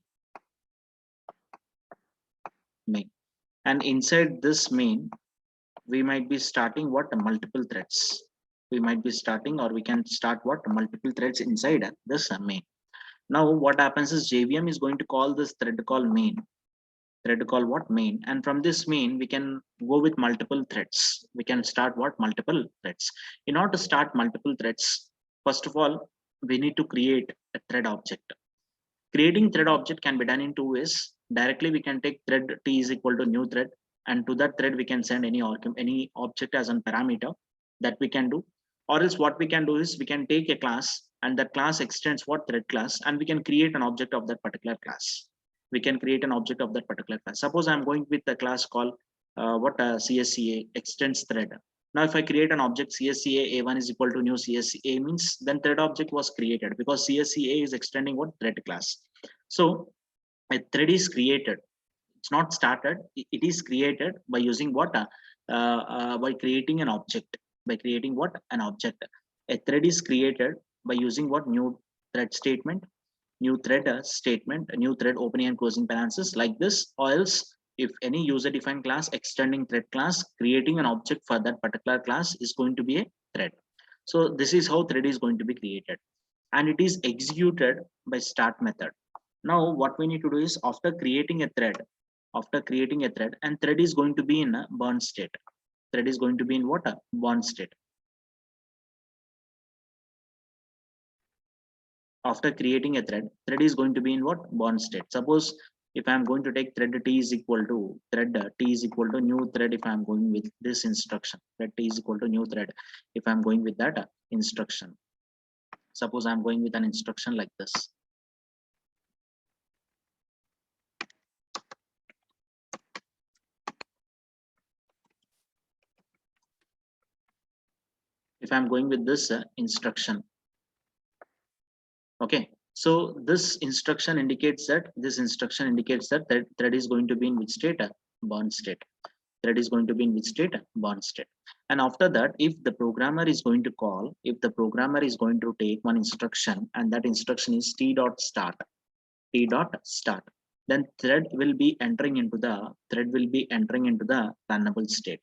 And inside this main, we might be starting what multiple threads. We might be starting, or we can start what multiple threads inside this main. Now what happens is JVM is going to call this thread called main. Thread call what main, and from this main we can go with multiple threads. We can start what multiple threads. In order to start multiple threads, first of all, we need to create a thread object. Creating thread object can be done in two ways. Directly we can take thread t is equal to new thread, and to that thread we can send any object as a parameter that we can do. Or else what we can do is we can take a class, and that class extends what thread class, and we can create an object of that particular class. We can create an object of that particular class. Suppose I'm going with a class called CSCA extends thread. Now if I create an object CSCA A1 is equal to new CSCA, means then thread object was created, because CSCA is extending what thread class. So a thread is created. It's not started. It is created by using what by creating an object. By creating what an object. A thread is created by using what new thread statement, new thread statement, a new thread opening and closing parentheses like this, or else if any user defined class extending thread class, creating an object for that particular class is going to be a thread. So this is how thread is going to be created, and it is executed by start method. Now what we need to do is, after creating a thread, and thread is going to be in a burn state. Thread is going to be in what? A burn state. After creating a thread is going to be in what? Burn state. Suppose if I'm going to take thread t is equal to new thread, if I'm going with this instruction, thread t is equal to new thread, if I'm going with that instruction, suppose I'm going with an instruction like this. If I'm going with this instruction, okay, so this instruction indicates that thread is going to be in which state? Burn state. Thread is going to be in which state? Burn state. And after that, if the programmer is going to take one instruction, and that instruction is t.start, then thread will be entering into the runnable state.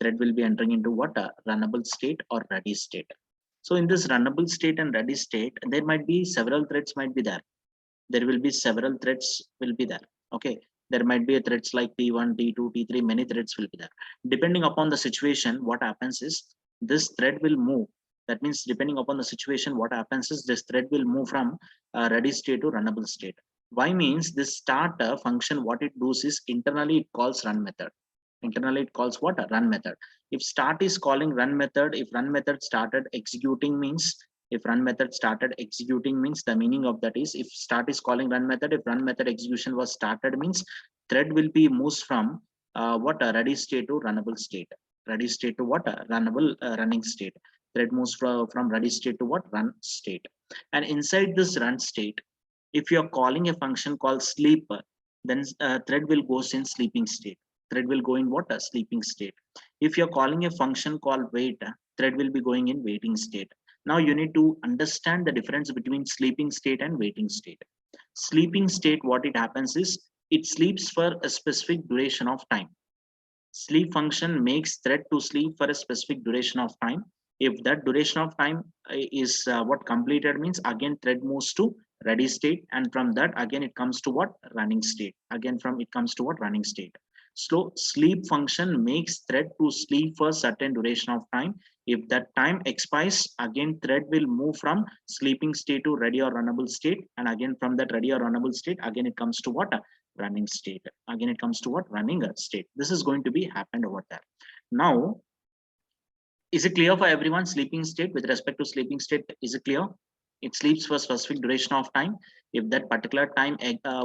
Thread will be entering into what? A runnable state or ready state. So in this runnable state and ready state, there might be several threads might be there. There will be several threads will be there. Okay. There might be a threads like T1, T2, T3, many threads will be there. Depending upon the situation, what happens is this thread will move. That means depending upon the situation, what happens is this thread will move from ready state to runnable state. Why means this start function, what it does is internally it calls run method. Internally it calls what? A run method. If start is calling run method, if run method started executing means, if run method started executing means, the meaning of that is if start is calling run method, if run method execution was started means thread will be moves from what? A ready state to runnable state. Ready state to what? A runnable running state. Thread moves from ready state to what? Run state. And inside this run state, if you are calling a function called sleep, then thread will goes in sleeping state. Thread will go in what? A sleeping state. If you're calling a function called wait, thread will be going in waiting state. Now you need to understand the difference between sleeping state and waiting state. Sleeping state, what it happens is it sleeps for a specific duration of time. Sleep function makes thread to sleep for a specific duration of time. If that duration of time is what completed means, again thread moves to ready state, and from that again it comes to what? Running state. Again from it comes to what? Running state. So sleep function makes thread to sleep for certain duration of time. If that time expires, again thread will move from sleeping state to ready or runnable state, and again from that ready or runnable state, again it comes to what? Running state. Again it comes to what? Running state. This is going to be happened over there. Now, is it clear for everyone? Sleeping state, with respect to sleeping state, is it clear? It sleeps for specific duration of time. If that particular time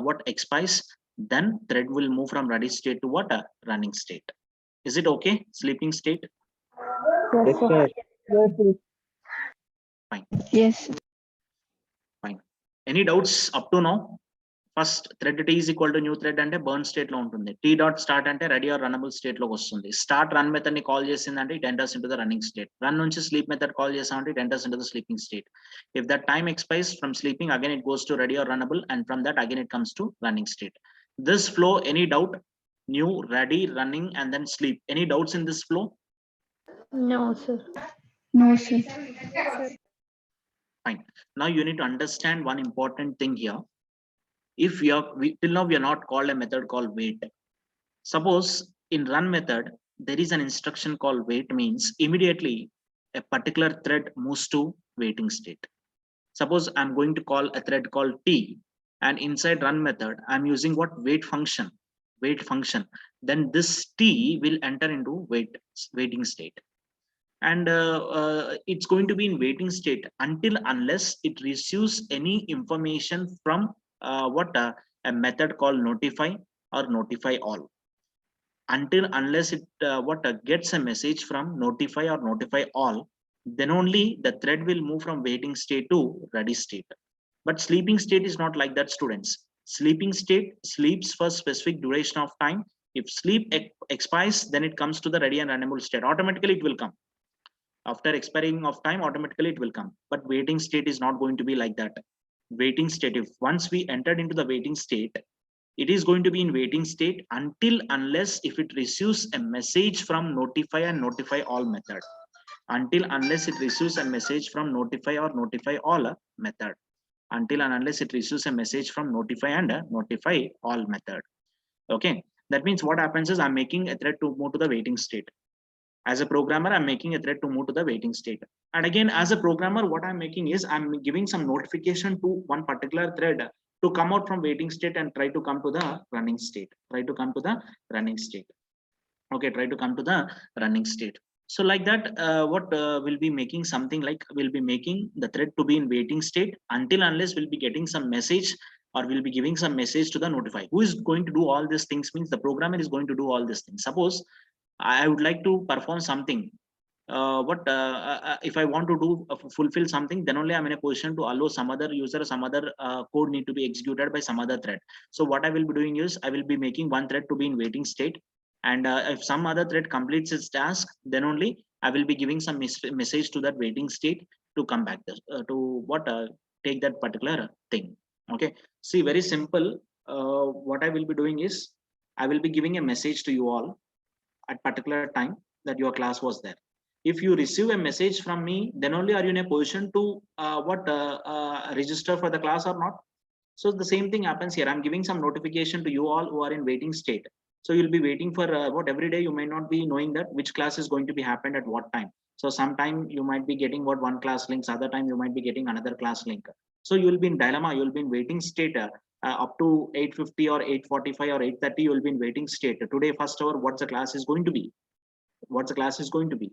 what expires, then thread will move from ready state to what? A running state. Is it okay? Sleeping state. Yes, sir. Yes, Yes. Any doubts up to now? First thread t is equal to new thread అంటే burn state లో ఉంటుంది. T dot start అంటే ready or runnable state లోకి వస్తుంది. Start run method ని call చేసిందంటే it enters into the running state. Run నుంచి sleep method call చేసామంటే it enters into the sleeping state. If that time expires from sleeping, again it goes to ready or runnable, and from that again it comes to running state. This flow, any doubt? New, ready, running, and then sleep. Any doubts in this flow? No, sir. No, sir. Fine. Now you need to understand one important thing here. If till now we are not called a method called wait. Suppose in run method there is an instruction called wait, means immediately a particular thread moves to waiting state. Suppose I'm going to call a thread called T, and inside run method I'm using what? Wait function. Wait function. Then this T will enter into waiting state, and it's going to be in waiting state until unless it receives any information from a method called notify or notify all. Until unless it gets a message from notify or notify all, then only the thread will move from waiting state to ready state. But sleeping state is not like that, students. Sleeping state sleeps for specific duration of time. If sleep expires, then it comes to the ready and runnable state. Automatically it will come. After expiring of time, automatically it will come. But waiting state is not going to be like that. Waiting state, if once we entered into the waiting state, it is going to be in waiting state until unless if it receives a message from notify and notify all method. Until unless it receives a message from notify or notify all method. Until and unless it receives a message from notify and notify all method. Okay, that means what happens is I'm making a thread to move to the waiting state. As a programmer, I'm making a thread to move to the waiting state. And again, as a programmer, what I'm making is I'm giving some notification to one particular thread to come out from waiting state and try to come to the running state. Try to come to the running state. Okay, try to come to the running state. So like that, we'll be making something like we'll be making the thread to be in waiting state until unless we'll be getting some message or we'll be giving some message to the notify. Who is going to do all these things? Means the programmer is going to do all these things. Suppose I would like to perform something. If I want to do fulfill something, then only I'm in a position to allow some other user, some other code need to be executed by some other thread. So what I will be doing is I will be making one thread to be in waiting state, and if some other thread completes its task, then only I will be giving some message to that waiting state to come back to take that particular thing. Okay, see, very simple. What I will be doing is I will be giving a message to you all at particular time that your class was there. If you receive a message from me, then only are you in a position to register for the class or not? So the same thing happens here. I'm giving some notification to you all who are in waiting state. So you'll be waiting for what every day you may not be knowing that which class is going to be happened at what time. So sometime you might be getting what one class links, other time you might be getting another class link. So you'll be in dilemma, you'll be in waiting state up to 8:50 or 8:45 or 8:30, you'll be in waiting state. Today, first hour, what's the class is going to be? What's the class is going to be?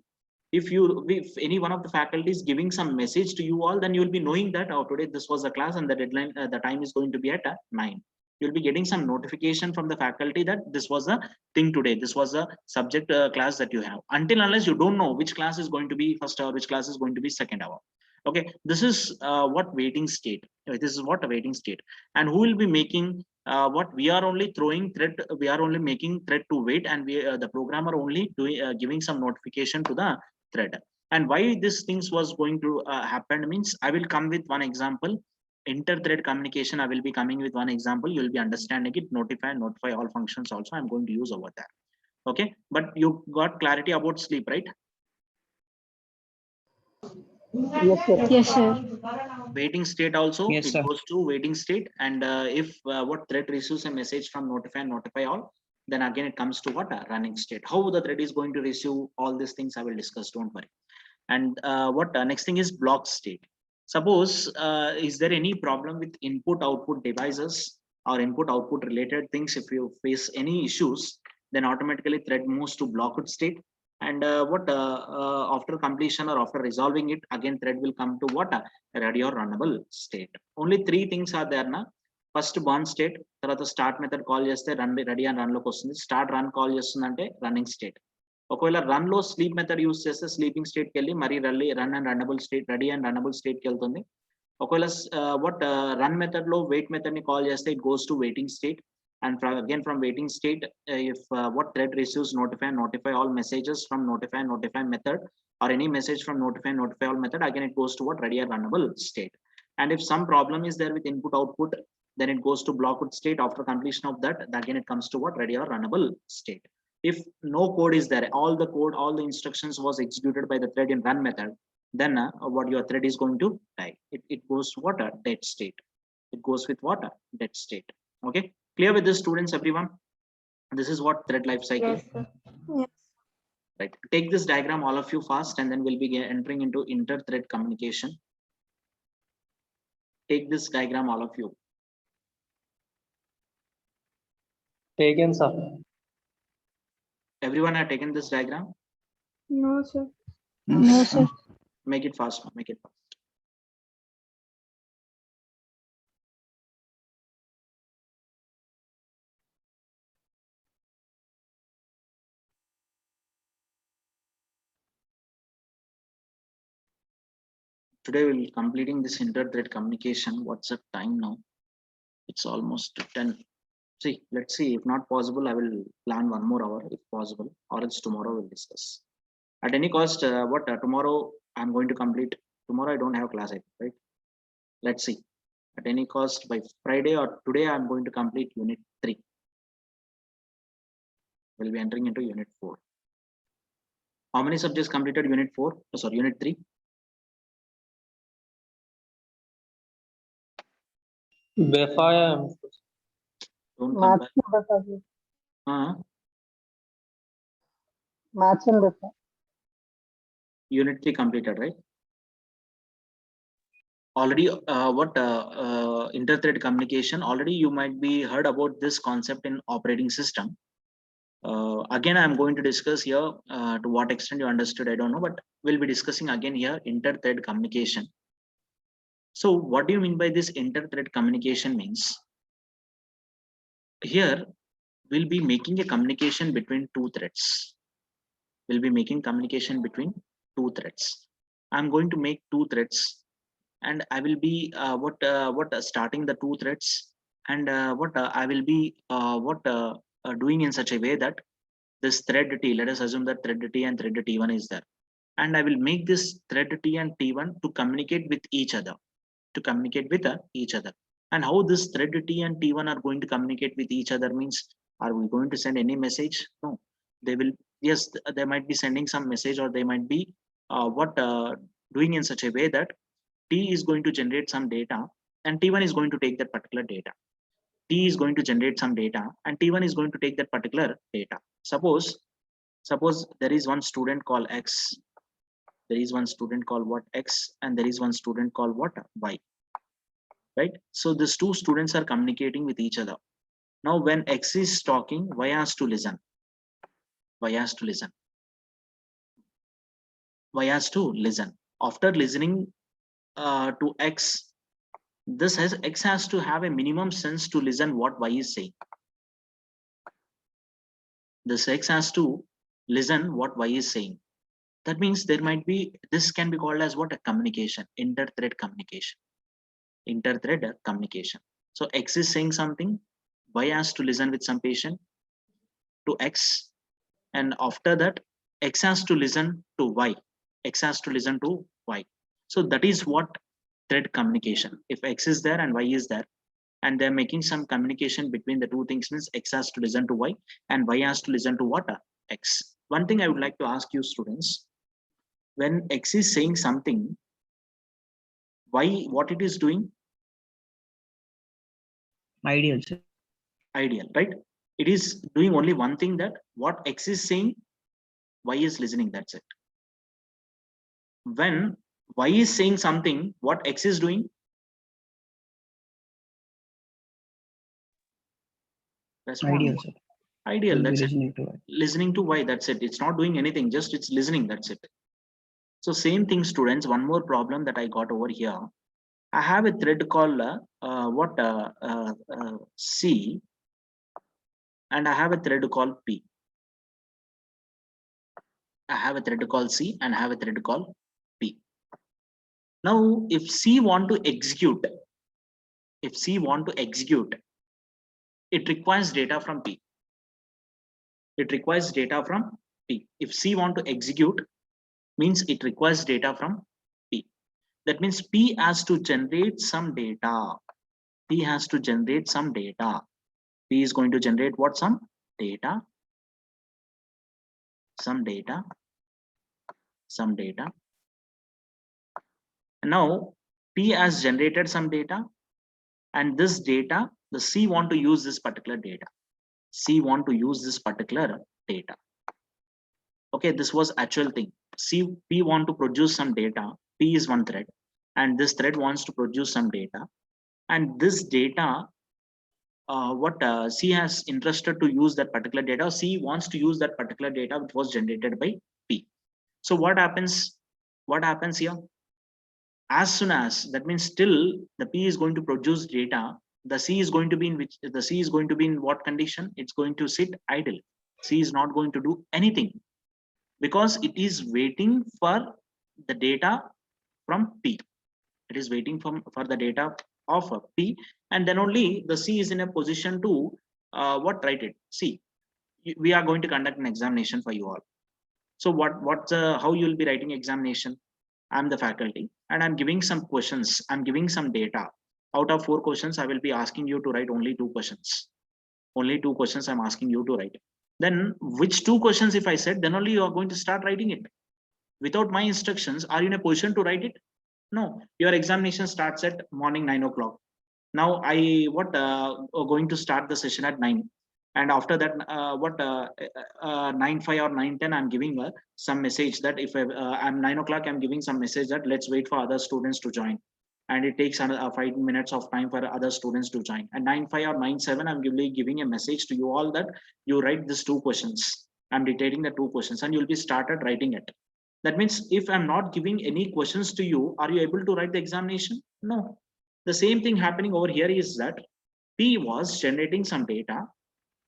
If any one of the faculty is giving some message to you all, then you'll be knowing that, oh, today this was the class and the deadline, the time is going to be at 9. You'll be getting some notification from the faculty that this was the thing today. This was a subject class that you have. Until unless you don't know which class is going to be first hour, which class is going to be second hour. Okay, this is what waiting state. This is what a waiting state. And who will be making what we are only throwing thread, we are only making thread to wait, and we the programmer only doing giving some notification to the thread. And why this things was going to happen means, I will come with one example. Inter-thread communication, I will be coming with one example. You'll be understanding it. Notify all functions also I'm going to use over there. Okay, but you got clarity about sleep, right? Yes, sir. Yes, sir. Waiting state also, Yes, it sir. goes to waiting state. And if what thread receives a message from notify all, then again it comes to what running state. How the thread is going to receive all these things I will discuss, don't worry. And what next thing is block state. Suppose is there any problem with input output devices or input output related things? If you face any issues, then automatically thread moves to blocked state. And after completion or after resolving it, again thread will come to what ready or runnable state. Only 3 things are there na. First burn state, తర్వాత start method call చేస్తే run ready and run లోకి వస్తుంది. Start run call చేస్తుందంటే running state. ఒకవేళ run లో sleep method use చేస్తే sleeping state కి వెళ్ళి మరి run and runnable state, ready and runnable state కి వెళ్తుంది. ఒకవేళ రన్ మెథడ్ లో వెయిట్ మెథడ్ ని కాల్ చేస్తే it goes to waiting state. And again from waiting state, if what thread receives notify all messages from notify method, or any message from notify all method, again it goes to what ready or runnable state. And if some problem is there with input output, then it goes to blocked state. After completion of that, again it comes to what ready or runnable state. If no code is there, all the instructions was executed by the thread in run method, then what your thread is going to die. It goes to what dead state. It goes with what dead state. Okay, clear with this, students, everyone? This is what thread life cycle. Yes, sir. Yes. Right, take this diagram all of you fast, and then we'll be entering into inter-thread communication. Take this diagram all of you. Taken, sir. Everyone have taken this diagram? No, sir. No, sir. Make it fast, make it fast. Today we'll be completing this inter-thread communication. What's the time now? It's almost 10. See, let's see. If not possible, I will plan 1 more hour if possible, or else tomorrow we'll discuss. At any cost, tomorrow I'm going to complete. Tomorrow I don't have class, right? Let's see. At any cost, by Friday or today, I'm going to complete unit 3. We'll be entering into unit 4. How many subjects completed unit 4? Oh, sorry, unit 3. Before Don't maths compare. and before. Uh, Maths and before. unit 3 completed, right? Already inter-thread communication, already you might be heard about this concept in operating system. Again, I'm going to discuss here to what extent you understood, I don't know, but we'll be discussing again here inter-thread communication. So what do you mean by this inter-thread communication means? Here we'll be making a communication between 2 threads. We'll be making communication between 2 threads. I'm going to make 2 threads, and I will be starting the 2 threads, and I will be doing in such a way that this thread T, let us assume that thread T and thread T1 is there, and I will make this thread T and T1 to communicate with each other, And how this thread T and T1 are going to communicate with each other means, are we going to send any message? No, they will. Yes, they might be sending some message, or they might be doing in such a way that T is going to generate some data, and T1 is going to take that particular data. T is going to generate some data, and T1 is going to take that particular data. Suppose there is one student called X, there is one student called what X, and there is one student called what Y, right? So these two students are communicating with each other. Now when X is talking, Y has to listen. Y has to listen. Y has to listen. After listening to X, X has to have a minimum sense to listen what Y is saying. This X has to listen what Y is saying. That means there might be, this can be called as what? A communication, inter-thread communication. Inter-thread communication. So X is saying something, Y has to listen with some patient to X, and after that, X has to listen to Y. X has to listen to Y. So that is what thread communication. If X is there and Y is there, and they're making some communication between the two things, means X has to listen to Y and Y has to listen to what? X. One thing I would like to ask you students, when X is saying something, Y, what it is doing? Ideal, sir. Ideal, right? It is doing only one thing, that what X is saying, Y is listening, that's it. When Y is saying something, what X is doing? Respond. Ideal, sir. Ideal, Will be that's it. listening to it. Listening to Y, that's it. It's not doing anything, just it's listening, that's it. So same thing, students, one more problem that I got over here. I have a thread called C, and I have a thread called P. I have a thread called C and I have a thread called P. Now, if C want to execute, it requires data from P. It requires data from P. If C want to execute, means it requires data from P. That means P has to generate some data. P has to generate some data. P is going to generate what? Some data. Some data. Some data. Now P has generated some data, and this data, the C want to use this particular data. C want to use this particular data. Okay, this was actual thing. P want to produce some data. P is one thread, and this thread wants to produce some data, and this data, C has interested to use that particular data. C wants to use that particular data which was generated by P. So what happens? What happens here? As soon as, that means still the P is going to produce data, the C is going to be in what condition? It's going to sit idle. C is not going to do anything, because it is waiting for the data from P. It is waiting for the data of P, and then only the C is in a position to write it. See, we are going to conduct an examination for you all. So how you will be writing examination? I'm the faculty and I'm giving some questions. I'm giving some data. Out of 4 questions, I will be asking you to write only 2 questions. Only 2 questions I'm asking you to write. Then which 2 questions if I said, then only you are going to start writing it. Without my instructions, are you in a position to write it? No. Your examination starts at morning 9 o'clock. Now I going to start the session at 9. And after that, 9:05 or 9:10, I'm giving some message that if I'm 9 o'clock, I'm giving some message that let's wait for other students to join. And it takes another 5 minutes of time for other students to join. And 9:05 or 9:07, I'm giving a message to you all that you write these 2 questions. I'm dictating the 2 questions and you'll be started writing it. That means if I'm not giving any questions to you, are you able to write the examination? No. The same thing happening over here is that P was generating some data.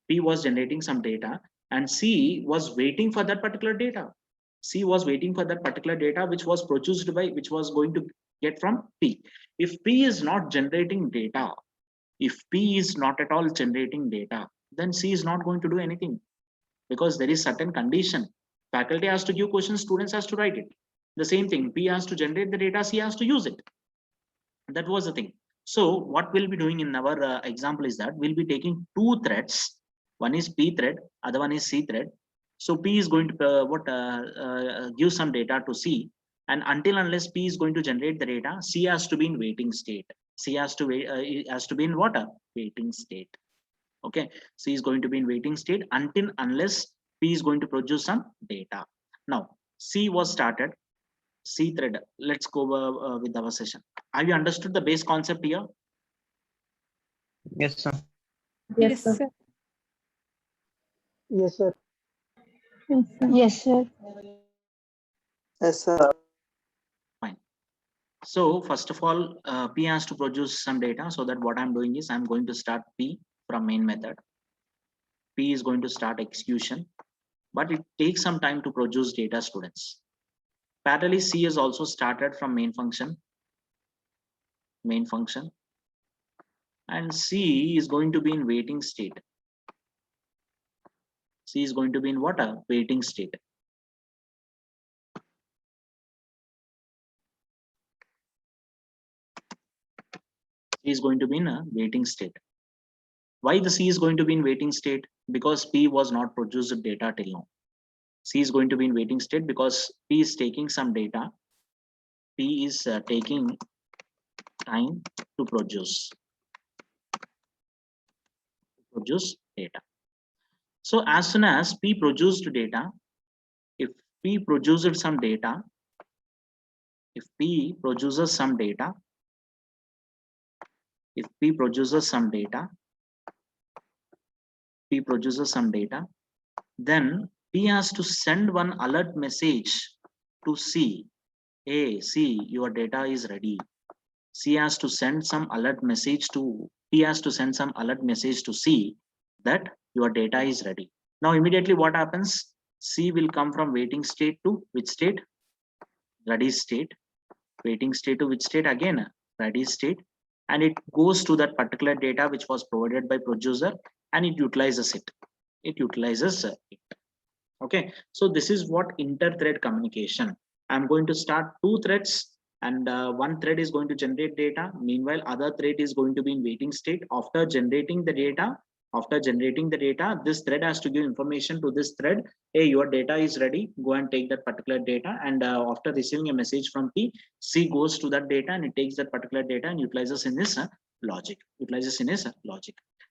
P was generating some data and C was waiting for that particular data. C was waiting for that particular data which was which was going to get from P. If P is not generating data, if P is not at all generating data, then C is not going to do anything, because there is certain condition. Faculty has to give questions, students has to write it. The same thing, P has to generate the data, C has to use it. That was the thing. So what we'll be doing in our example is that we'll be taking 2 threads. One is P thread, other one is C thread. So P is going to give some data to C, and until unless P is going to generate the data, C has to be in waiting state. C has to wait, it has to be in what? Waiting state. Okay, C is going to be in waiting state until unless P is going to produce some data. Now, C was started, C thread. Let's go with our session. Have you understood the base concept here? Yes, sir. Yes, sir. Yes, sir. Yes, sir. Yes, sir. So first of all, P has to produce some data. So that what I'm doing is I'm going to start P from main method. P is going to start execution, but it takes some time to produce data, students. Parallelly, C is also started from main function, and C is going to be in waiting state. C is going to be in what? A waiting state. C is going to be in a waiting state. Why the C is going to be in waiting state? Because P was not produced data till now. C is going to be in waiting state because P is taking some data. P is taking time to produce data. So as soon as P produced data, if P produces some data, if P produces some data, then P has to send one alert message to C. Hey, C, your data is ready. C has to send some alert message to P has to send some alert message to C that your data is ready. Now immediately what happens? C will come from waiting state to which state? Ready state. Waiting state to which state? Again, ready state. And it goes to that particular data which was provided by producer and it utilizes it. It utilizes it. Okay, so this is what inter-thread communication. I'm going to start two threads and one thread is going to generate data. Meanwhile, other thread is going to be in waiting state. After generating the data, this thread has to give information to this thread. Hey, your data is ready. Go and take that particular data. And after receiving a message from P, C goes to that data and it takes that particular data and utilizes in this logic.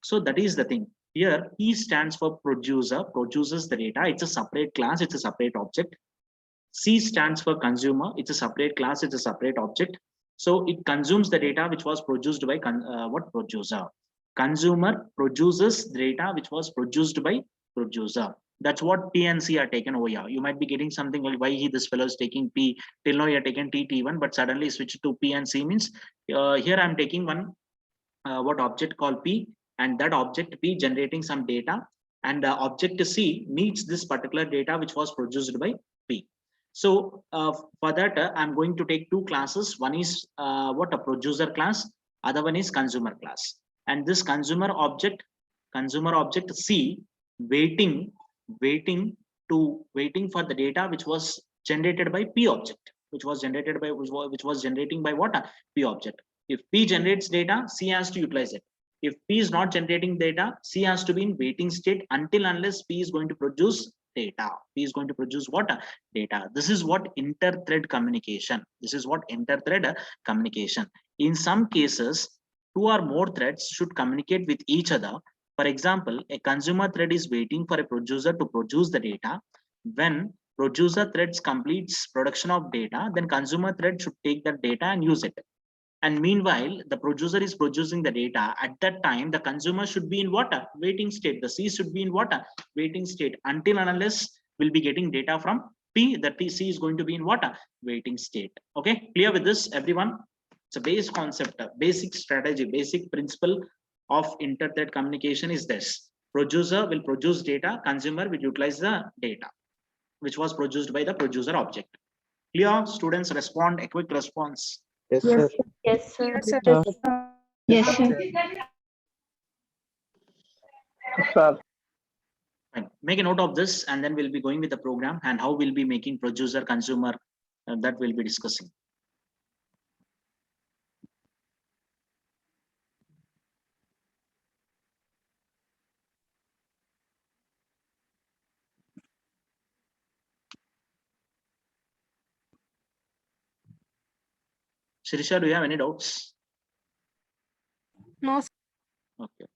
So that is the thing. Here, P stands for producer, produces the data. It's a separate class, it's a separate object. C stands for consumer, it's a separate class, it's a separate object. So it consumes the data which was produced by producer. Consumer produces data which was produced by producer. That's what P and C are taken over here. You might be getting something like why this fellow is taking P. Till now you are taking T1, but suddenly switch to P and C means here I'm taking one what object called P, and that object P generating some data, and object C needs this particular data which was produced by P. So for that I'm going to take two classes. One is what a producer class, other one is consumer class. And this consumer object C waiting for the data which was generated by P object, which was generating by what? P object. If P generates data, C has to utilize it. If P is not generating data, C has to be in waiting state until unless P is going to produce data. P is going to produce what? Data. This is what inter-thread communication. In some cases, two or more threads should communicate with each other. For example, a consumer thread is waiting for a producer to produce the data. When producer threads completes production of data, then consumer thread should take that data and use it. And meanwhile, the producer is producing the data. At that time, the consumer should be in what? Waiting state. The C should be in what? Waiting state. Until and unless we'll be getting data from P, the C is going to be in what? Waiting state. Okay, clear with this, everyone? It's a base concept, basic strategy, basic principle of inter-thread communication is this. Producer will produce data, consumer will utilize the data, which was produced by the producer object. Clear? Students respond, a quick response. Yes, sir. Yes, sir. Yes, sir. Yes, sir. Sir. Fine. Make a note of this and then we'll be going with the program and how we'll be making producer consumer that we'll be discussing. Shirisha, do you have any doubts? No, sir. Okay.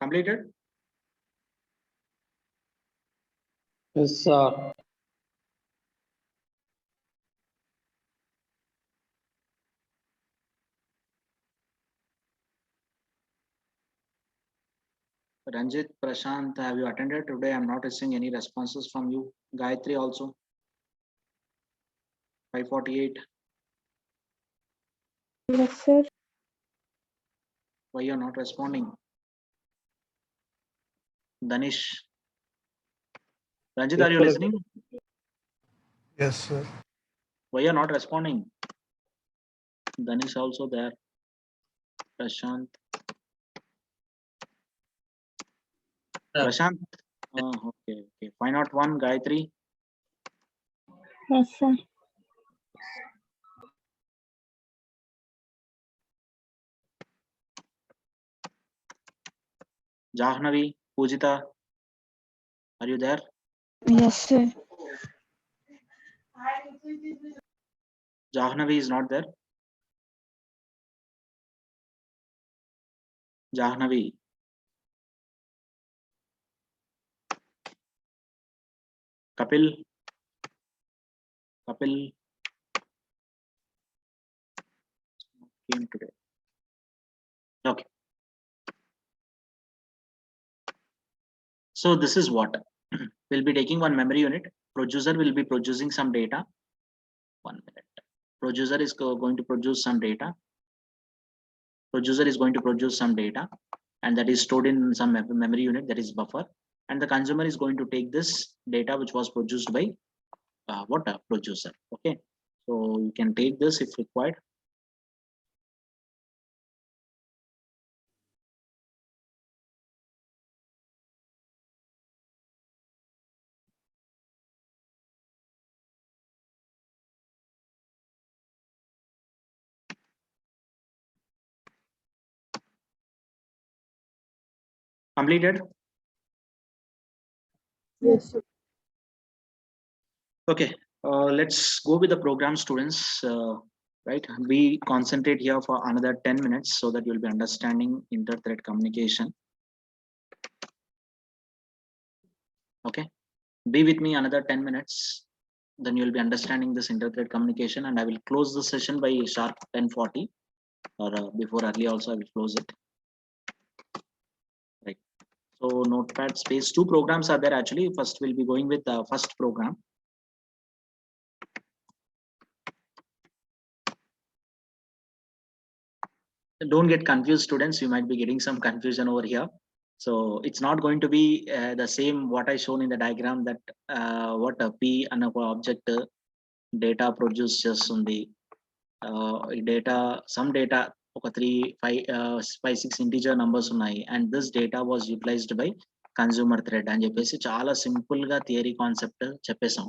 Completed? Yes, sir. Ranjit, Prashant, have you attended today? I'm not receiving any responses from you. Gayatri also. 548. Yes, sir. Why you're not responding? Danish. Ranjit, are you listening? Yes, sir. Why you're not responding? Danish also there. Prashant. Prashant. Oh, okay. 501, Gayatri. Yes, sir. Jahnavi, Pujita. Are you there? Yes, sir. Jahnavi is not there. Jahnavi. Kapil. Kapil. Came today. Okay. So this is what we'll be taking one memory unit. Producer will be producing some data. 1 minute. Producer is going to produce some data. Producer is going to produce some data, and that is stored in some memory unit, that is buffer. And the consumer is going to take this data which was produced by producer. Okay. So you can take this if required. Completed? Yes, sir. Okay, let's go with the program, students. Right, we concentrate here for another 10 minutes so that you'll be understanding inter-thread communication. Okay, be with me another 10 minutes, then you'll be understanding this inter-thread communication, and I will close the session by sharp 10:40, or before early also I will close it. Right, so notepad space, 2 programs are there actually. First we'll be going with the first program. Don't get confused, students. You might be getting some confusion over here. So it's not going to be the same what I shown in the diagram, that what a P and a object data produce చేస్తుంది. Some data ఒక 3, 5, 6 integer numbers ఉన్నాయి, and this data was utilized by consumer thread అని చెప్పేసి చాలా simple గా theory concept చెప్పేసాం.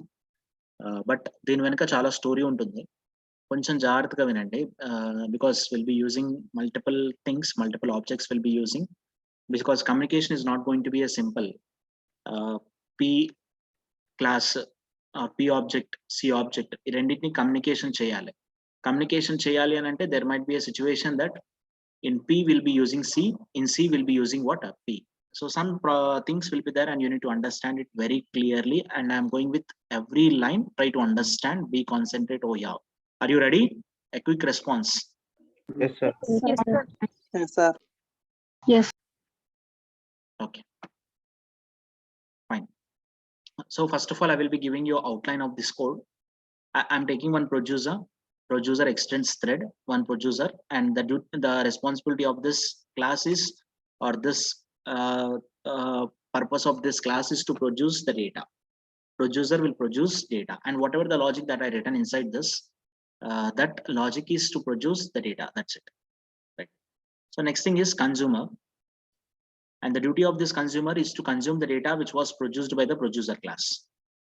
But దీని వెనుక చాలా స్టోరీ ఉంటుంది, కొంచెం జాగ్రత్తగా వినండి. Because will be using multiple things, multiple objects will be using, because communication is not going to be a simple P class, P object, C object, ఈ రెండింటిని కమ్యూనికేషన్ చేయాలి. కమ్యూనికేషన్ చేయాలి అని అంటే there might be a situation that in P will be using C, in C will be using what? P. So some things will be there and you need to understand it very clearly, and I'm going with every line. Try to understand, be concentrate. Oh yeah. Are you ready? A quick response. Yes, sir. Yes, sir. Yes, sir. Yes. Okay. Fine. So first of all, I will be giving you outline of this code. I'm taking one producer. Producer extends thread, one producer, and the responsibility of this class is, or this purpose of this class is to produce the data. Producer will produce data, and whatever the logic that I written inside this, that logic is to produce the data. That's it. Right. So next thing is consumer. And the duty of this consumer is to consume the data which was produced by the producer class.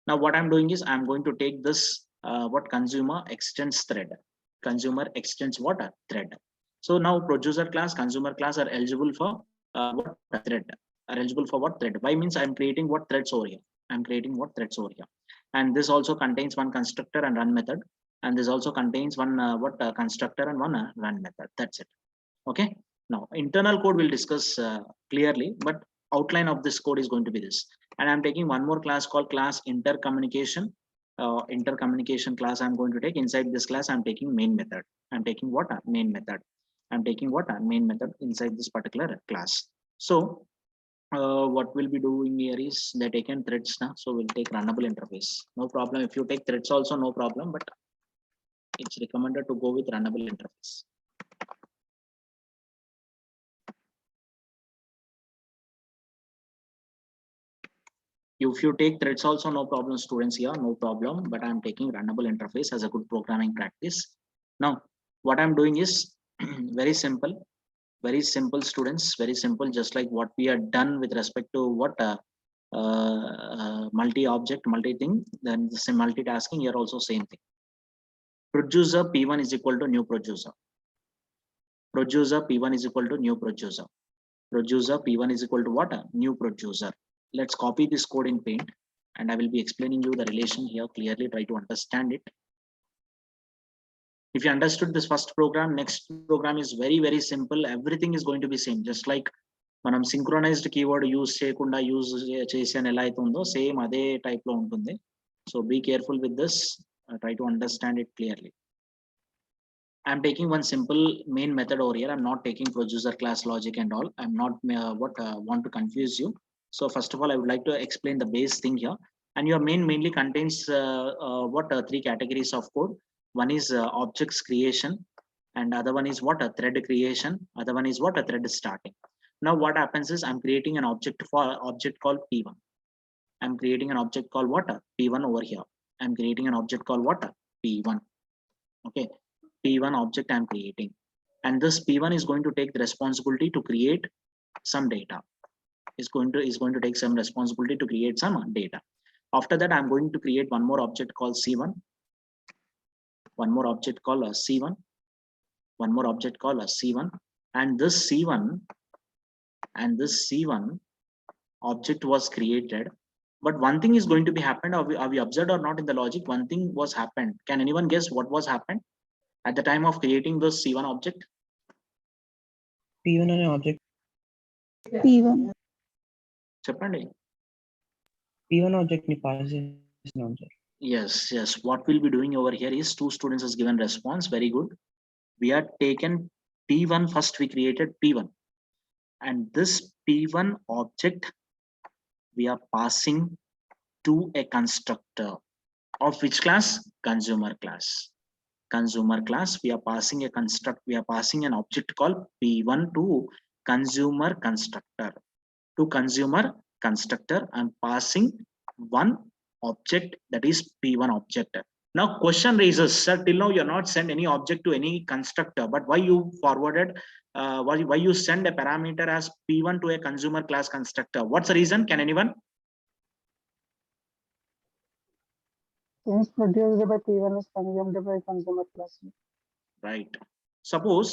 Now what I'm doing is I'm going to take this what consumer extends thread. Consumer extends what a thread. So now producer class, consumer class are eligible for what a thread. Are eligible for what thread? Why means I'm creating what threads over here. I'm creating what threads over here. And this also contains one constructor and run method. And this also contains one constructor and one run method. That's it. Okay. Now internal code we'll discuss clearly, but outline of this code is going to be this. And I'm taking one more class called class intercommunication. Intercommunication class I'm going to take. Inside this class I'm taking main method. I'm taking what main method. I'm taking what main method inside this particular class. So what we'll be doing here is they taken threads now, so we'll take runnable interface. No problem. If you take threads also, no problem, but it's recommended to go with runnable interface. If you take threads also, no problem, students here, no problem, but I'm taking runnable interface as a good programming practice. Now, what I'm doing is very simple, students, very simple, just like what we are done with respect to what multi-object, multi-thing, then the same multitasking here also same thing. Producer P1 is equal to new producer. Producer P1 is equal to new producer. Producer P1 is equal to what? New producer. Let's copy this code in Paint, and I will be explaining you the relation here clearly. Try to understand it. If you understood this first program, next program is very, very simple. Everything is going to be same. Just like మనం synchronized keyword use చేయకుండా use చేసాను ఎలా అయితే ఉందో same అదే type లో ఉంటుంది. So be careful with this. Try to understand it clearly. I'm taking one simple main method over here. I'm not taking producer class logic and all. I'm not want to confuse you. So first of all, I would like to explain the base thing here. And your main mainly contains three categories of code. One is objects creation, and other one is what a thread creation. Other one is what a thread starting. Now what happens is I'm creating an object called P1. I'm creating an object called what P1 over here. I'm creating an object called what P1. Okay, P1 object I'm creating, and this P1 is going to take the responsibility to create some data. Is going to take some responsibility to create some data. After that, I'm going to create one more object called C1. One more object called C1. One more object called C1. And this C1 object was created. But one thing is going to be happened. Are we observed or not in the logic? One thing was happened. Can anyone guess what was happened at the time of creating this C1 object? P1 అనే object P1. Cheppandi. P1 object ని pass చేసినాం sir. Yes. What we'll be doing over here is 2 students has given response. Very good. We are taken P1 first. We created P1, and this P1 object we are passing to a constructor of which class? Consumer class. Consumer class. We are passing a construct. We are passing an object called P1 to consumer constructor. To consumer constructor, I'm passing one object, that is P1 object. Now question raises, sir, till now you're not send any object to any constructor, but why you forwarded why you send a parameter as P1 to a consumer class constructor? What's the reason? Can anyone? Things produced by P1 is consumed by consumer class. Right. Suppose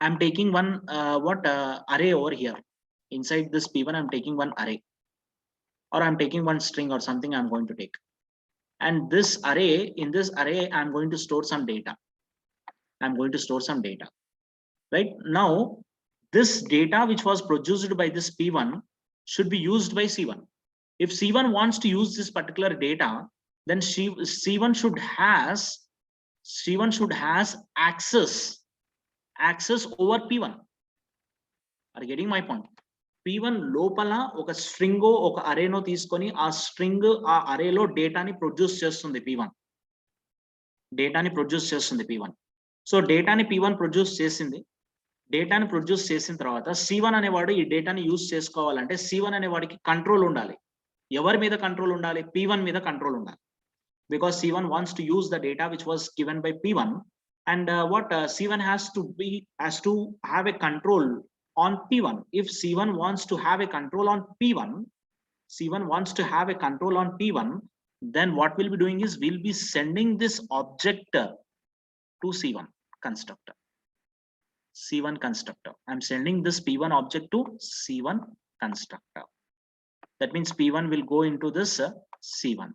I'm taking one array over here. Inside this P1, I'm taking one array, or I'm taking one string or something I'm going to take. And this array, in this array, I'm going to store some data. I'm going to store some data. Right now, this data which was produced by this P1 should be used by C1. If C1 wants to use this particular data, then C1 should has access over P1. Are you getting my point? P1 లోపల ఒక string ఒక అరేనో తీసుకొని ఆ string ఆ అరేలో డేటాని produce చేస్తుంది P1. డేటాని produce చేస్తుంది P1. సో డేటాని P1 ప్రొడ్యూస్ చేసింది. డేటాని ప్రొడ్యూస్ చేసిన తర్వాత C1 అనేవాడు ఈ డేటాని యూజ్ చేసుకోవాలంటే C1 అనేవాడికి కంట్రోల్ ఉండాలి. ఎవరి మీద కంట్రోల్ ఉండాలి? P1 మీద కంట్రోల్ ఉండాలి. Because C1 wants to use the data which was given by P1, and C1 has to have a control on P1. If C1 wants to have a control on P1, C1 wants to have a control on P1, then what we'll be doing is we'll be sending this object to C1 constructor. C1 constructor. I'm sending this P1 object to C1 constructor. That means P1 will go into this C1.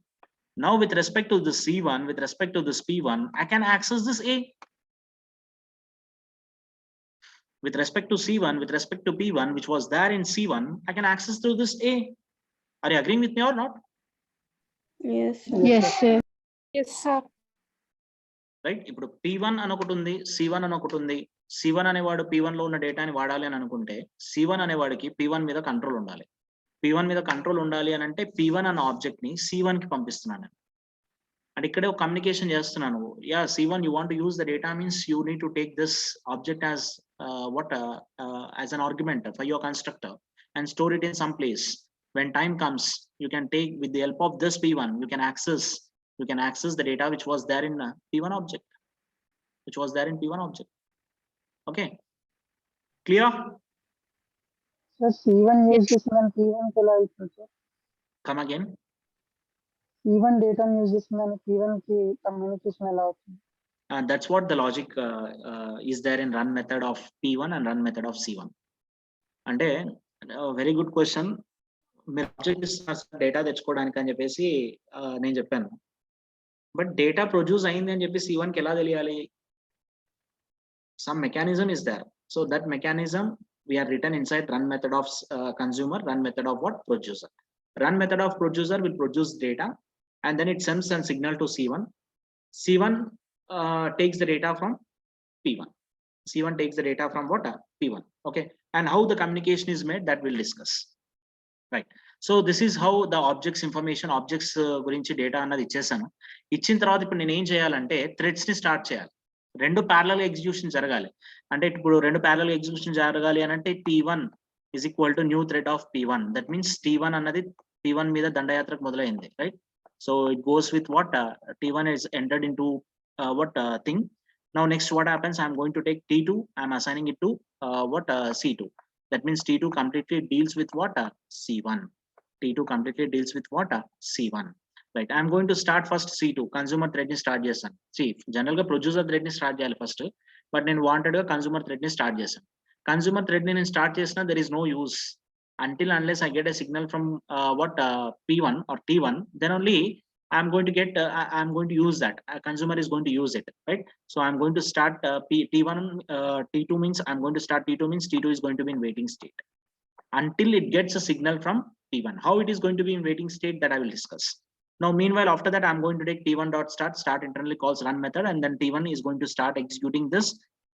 Now with respect to the C1, with respect to this P1, I can access this A. With respect to C1, with respect to P1, which was there in C1, I can access through this A. Are you agreeing with me or not? Yes, sir. Yes, sir. Yes, sir. Right ఇప్పుడు P1 అని ఒకటి ఉంది, C1 అని ఒకటి ఉంది. C1 అనేవాడు P1 లో ఉన్న డేటాని వాడాలి అని అనుకుంటే C1 అనేవాడికి P1 మీద కంట్రోల్ ఉండాలి. P1 మీద కంట్రోల్ ఉండాలి అని అంటే P1 అన్న ఆబ్జెక్ట్ ని C1 కి పంపిస్తున్నాను. అండ్ ఇక్కడే ఒక కమ్యూనికేషన్ చేస్తున్నాను. Yeah C1 you want to use the data means you need to take this object as as an argument for your constructor and store it in some place. When time comes, you can take with the help of this P1, you can access the data which was there in P1 object, Okay, clear? Sir, C1 use చేసిందని P1 కి ఎలా అవుతుంది sir? Come again. C1 డేటాను use చేసిందని P1 కి communication ఎలా అవుతుంది? That's what the logic is there in run method of P1 and run method of C1. అంటే వెరీ గుడ్ క్వశ్చన్. మీరు ఆబ్జెక్ట్ డేటా తెచ్చుకోవడానికి అని చెప్పేసి నేను చెప్పాను. బట్ డేటా ప్రొడ్యూస్ అయింది అని చెప్పి C1 కి ఎలా తెలియాలి? Some mechanism is there. So that mechanism we are written inside run method of consumer, run method of what? Producer. Run method of producer will produce data and then it sends a signal to C1. C1 takes the data from P1. C1 takes the data from what? P1. Okay. And how the communication is made, that we'll discuss. Right. So this is how the objects information, objects గురించి data అన్నది ఇచ్చేసాను. ఇచ్చిన తర్వాత ఇప్పుడు నేను ఏం చేయాలంటే threads ని స్టార్ట్ చేయాలి. రెండు ప్యారలల్ ఎగ్జిక్యూషన్ జరగాలి. అంటే ఇప్పుడు రెండు ప్యారలల్ ఎగ్జిక్యూషన్ జరగాలి అని అంటే T1 is equal to new thread of P1. That means T1 అన్నది P1 మీద దండయాత్రకు మొదలైంది. Right. So it goes with what T1 is entered into what thing. Now next what happens, I'm going to take T2, I'm assigning it to C2. That means T2 completely deals with what C1. T2 completely deals with what C1. Right. I'm going to start first C2 consumer thread ni start చేశాను. See, general గా producer thread ni start చేయాలి first, but నేను wanted గా consumer thread ni start చేశాను. Consumer thread ni నేను start చేసినా there is no use until unless I get a signal from P1 or T1, then only I'm going to get I'm going to use that consumer is going to use it, right? So I'm going to start T1 T2 means I'm going to start T2 means T2 is going to be in waiting state until it gets a signal from T1. How it is going to be in waiting state, that I will discuss. Now meanwhile after that I'm going to take T1 dot start internally calls run method, and then T1 is going to start executing this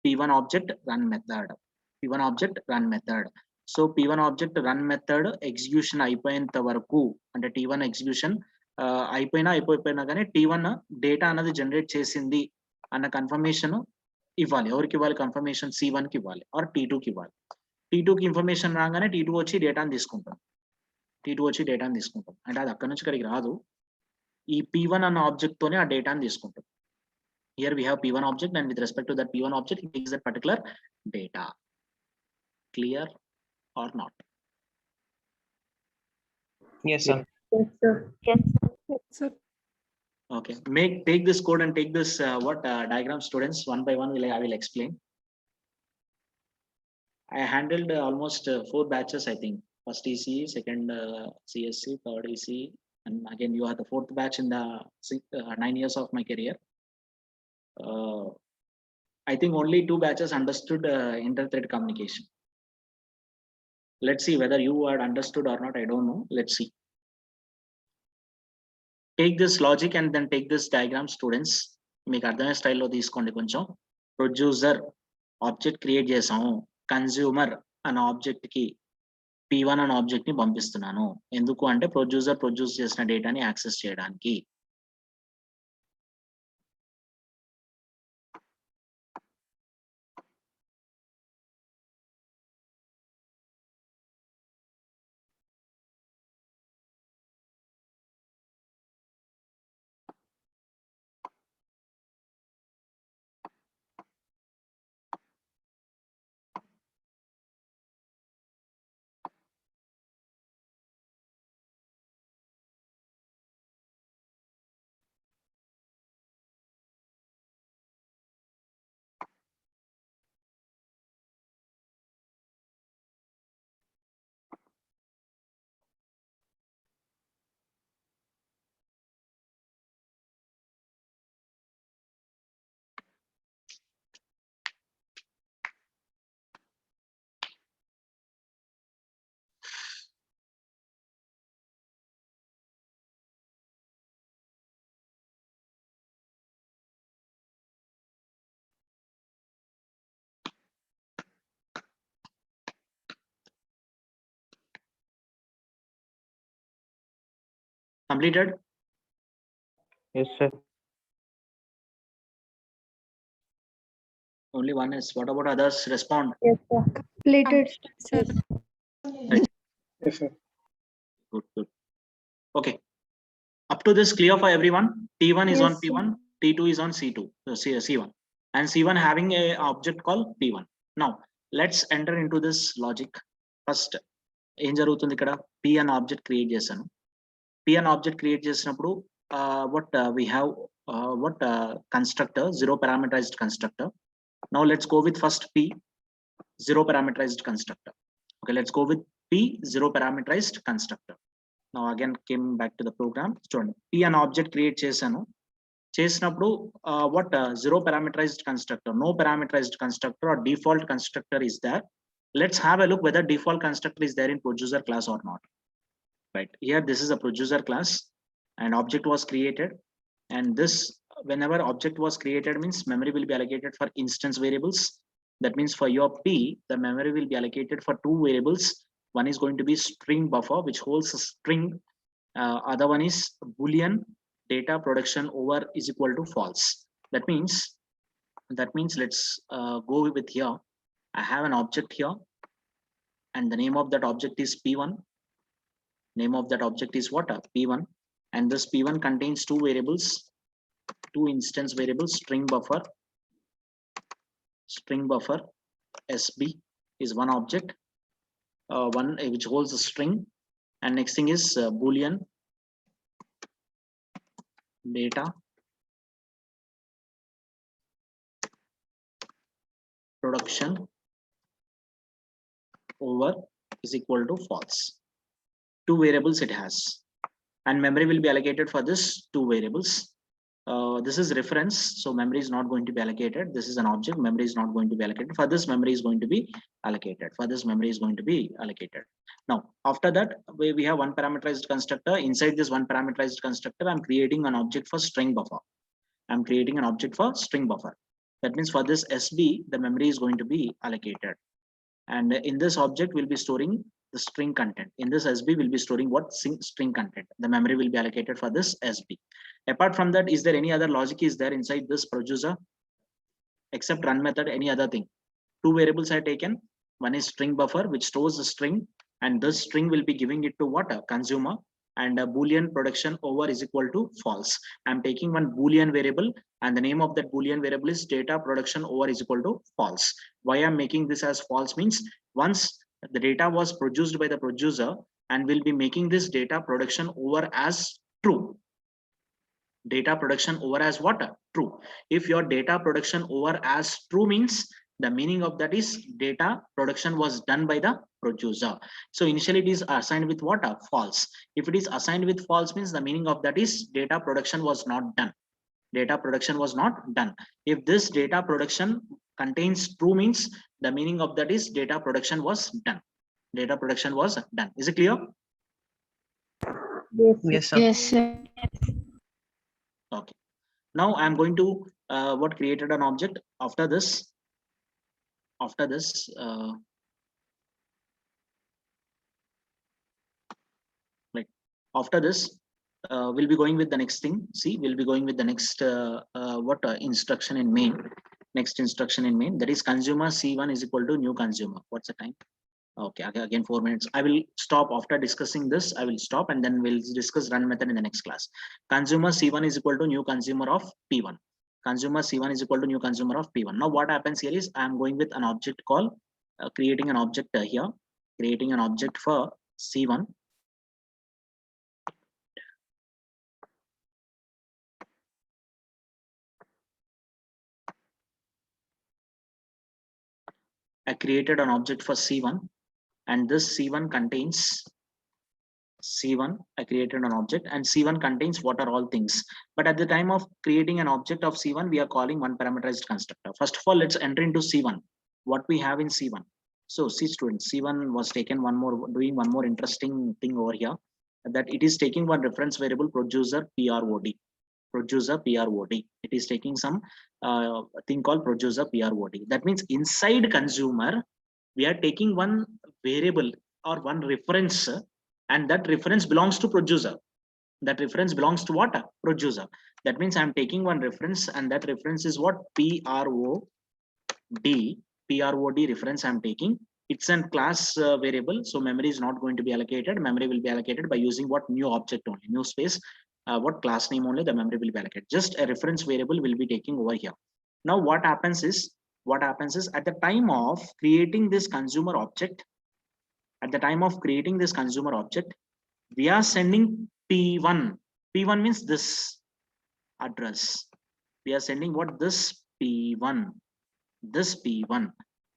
P1 object run method. P1 object run method. So P1 object run method execution అయిపోయేంత వరకు అంటే T1 execution అయిపోయినా కానీ T1 data అన్నది generate చేసింది అన్న confirmation ఇవ్వాలి. ఎవరికి ఇవ్వాలి? కన్ఫర్మేషన్ C1 కి ఇవ్వాలి ఆర్ T2 కి ఇవ్వాలి. T2 కి ఇన్ఫర్మేషన్ రాగానే T2 వచ్చి డేటాను తీసుకుంటాం. అంటే అది అక్కడ నుంచి ఇక్కడికి రాదు. ఈ P1 అన్న ఆబ్జెక్ట్ తోనే ఆ డేటాను తీసుకుంటాం. Here we have P1 object, and with respect to that P1 object it takes that particular data. Clear or not? Yes, sir. Yes, sir. Yes, sir. Yes, sir. Okay, take this code and take this diagram, students. One by one I will explain. I handled almost 4 batches, I think. First ECE, second CSC, third ECE, and again you are the 4th batch in the 9 years of my career. I think only 2 batches understood inter-thread communication. Let's see whether you had understood or not. I don't know. Let's see. Take this logic and then take this diagram, students. మీకు అర్థమైన స్టైల్లో తీసుకోండి కొంచెం. Producer object create చేసాము. Consumer అనే object కి P1 అనే object ని పంపిస్తున్నాను. ఎందుకు అంటే ప్రొడ్యూసర్ ప్రొడ్యూస్ చేసిన డేటాని యాక్సెస్ చేయడానికి. Completed? Yes, sir. Only one is. What about others? Respond. Yes, sir. Completed. Sir, Yes, sir. Good, good. Okay. Up to this clear for everyone? T1 is on Yes, sir. P1, T2 is on C2, so C1, and C1 having a object called P1. Now, let's enter into this logic. First, ఏం జరుగుతుంది ఇక్కడ? P an object create చేశాను. P an object create చేసినప్పుడు what we have what constructor, zero parameterized constructor. Now let's go with first P, zero parameterized constructor. Okay, let's go with P, zero parameterized constructor. Now again came back to the program. చూడండి, P an object create చేశాను. చేసినప్పుడు what zero parameterized constructor, no parameterized constructor or default constructor is there. Let's have a look whether default constructor is there in producer class or not. Right here, this is a producer class and object was created, and this whenever object was created means memory will be allocated for instance variables. That means for your P, the memory will be allocated for two variables. One is going to be string buffer, which holds a string. Other one is Boolean data production over is equal to false. That means let's go with here. I have an object here, and the name of that object is P1. Name of that object is what? P1, and this P1 contains two variables, two instance variables, string buffer SB is one object, one which holds a string, and next thing is Boolean data production over is equal to false. Two variables it has, and memory will be allocated for this two variables. This is reference, so memory is not going to be allocated. This is an object, memory is not going to be allocated. For this, memory is going to be allocated. For this, memory is going to be allocated. Now, after that, we have one parameterized constructor. Inside this one parameterized constructor, I'm creating an object for string buffer. I'm creating an object for string buffer. That means for this SB, the memory is going to be allocated. And in this object, we'll be storing the string content. In this SB, we'll be storing what? String content. The memory will be allocated for this SB. Apart from that, is there any other logic is there inside this producer? Except run method, any other thing? Two variables are taken. One is string buffer, which stores the string, and this string will be giving it to what? A consumer, and a Boolean production over is equal to false. I'm taking one Boolean variable, and the name of that Boolean variable is data production over is equal to false. Why I'm making this as false means once the data was produced by the producer, and will be making this data production over as true. Data production over as what? True. If your data production over as true means the meaning of that is data production was done by the producer. So initially it is assigned with what? False. If it is assigned with false means the meaning of that is data production was not done. Data production was not done. If this data production contains true means the meaning of that is data production was done. Data production was done. Is it clear? Yes, sir. Yes, sir. Okay. Now I'm going to what created an object after this. After this, we'll be going with the next thing. See, we'll be going with the next instruction in main. Next instruction in main, that is consumer C1 is equal to new consumer. What's the time? Okay, again 4 minutes. I will stop after discussing this. I will stop and then we'll discuss run method in the next class. Consumer C1 is equal to new consumer of P1. Consumer C1 is equal to new consumer of P1. Now what happens here is I'm going with an object called creating an object here, creating an object for C1. I created an object for C1, and this C1 contains C1. I created an object, and C1 contains what are all things. But at the time of creating an object of C1, we are calling one parameterized constructor. First of all, let's enter into C1. What we have in C1. So see students, C1 was taken doing one more interesting thing over here, that it is taking one reference variable producer PROD. Producer PROD. It is taking some thing called producer PROD. That means inside consumer, we are taking one variable or one reference, and that reference belongs to producer. That reference belongs to what? Producer. That means I'm taking one reference, and that reference is what? PROD reference I'm taking. It's a class variable, so memory is not going to be allocated. Memory will be allocated by using what? New object only, new space, what class name only, the memory will be allocated. Just a reference variable will be taking over here. Now what happens is at the time of creating this consumer object, we are sending P1. P1 means this address. We are sending what? This P1.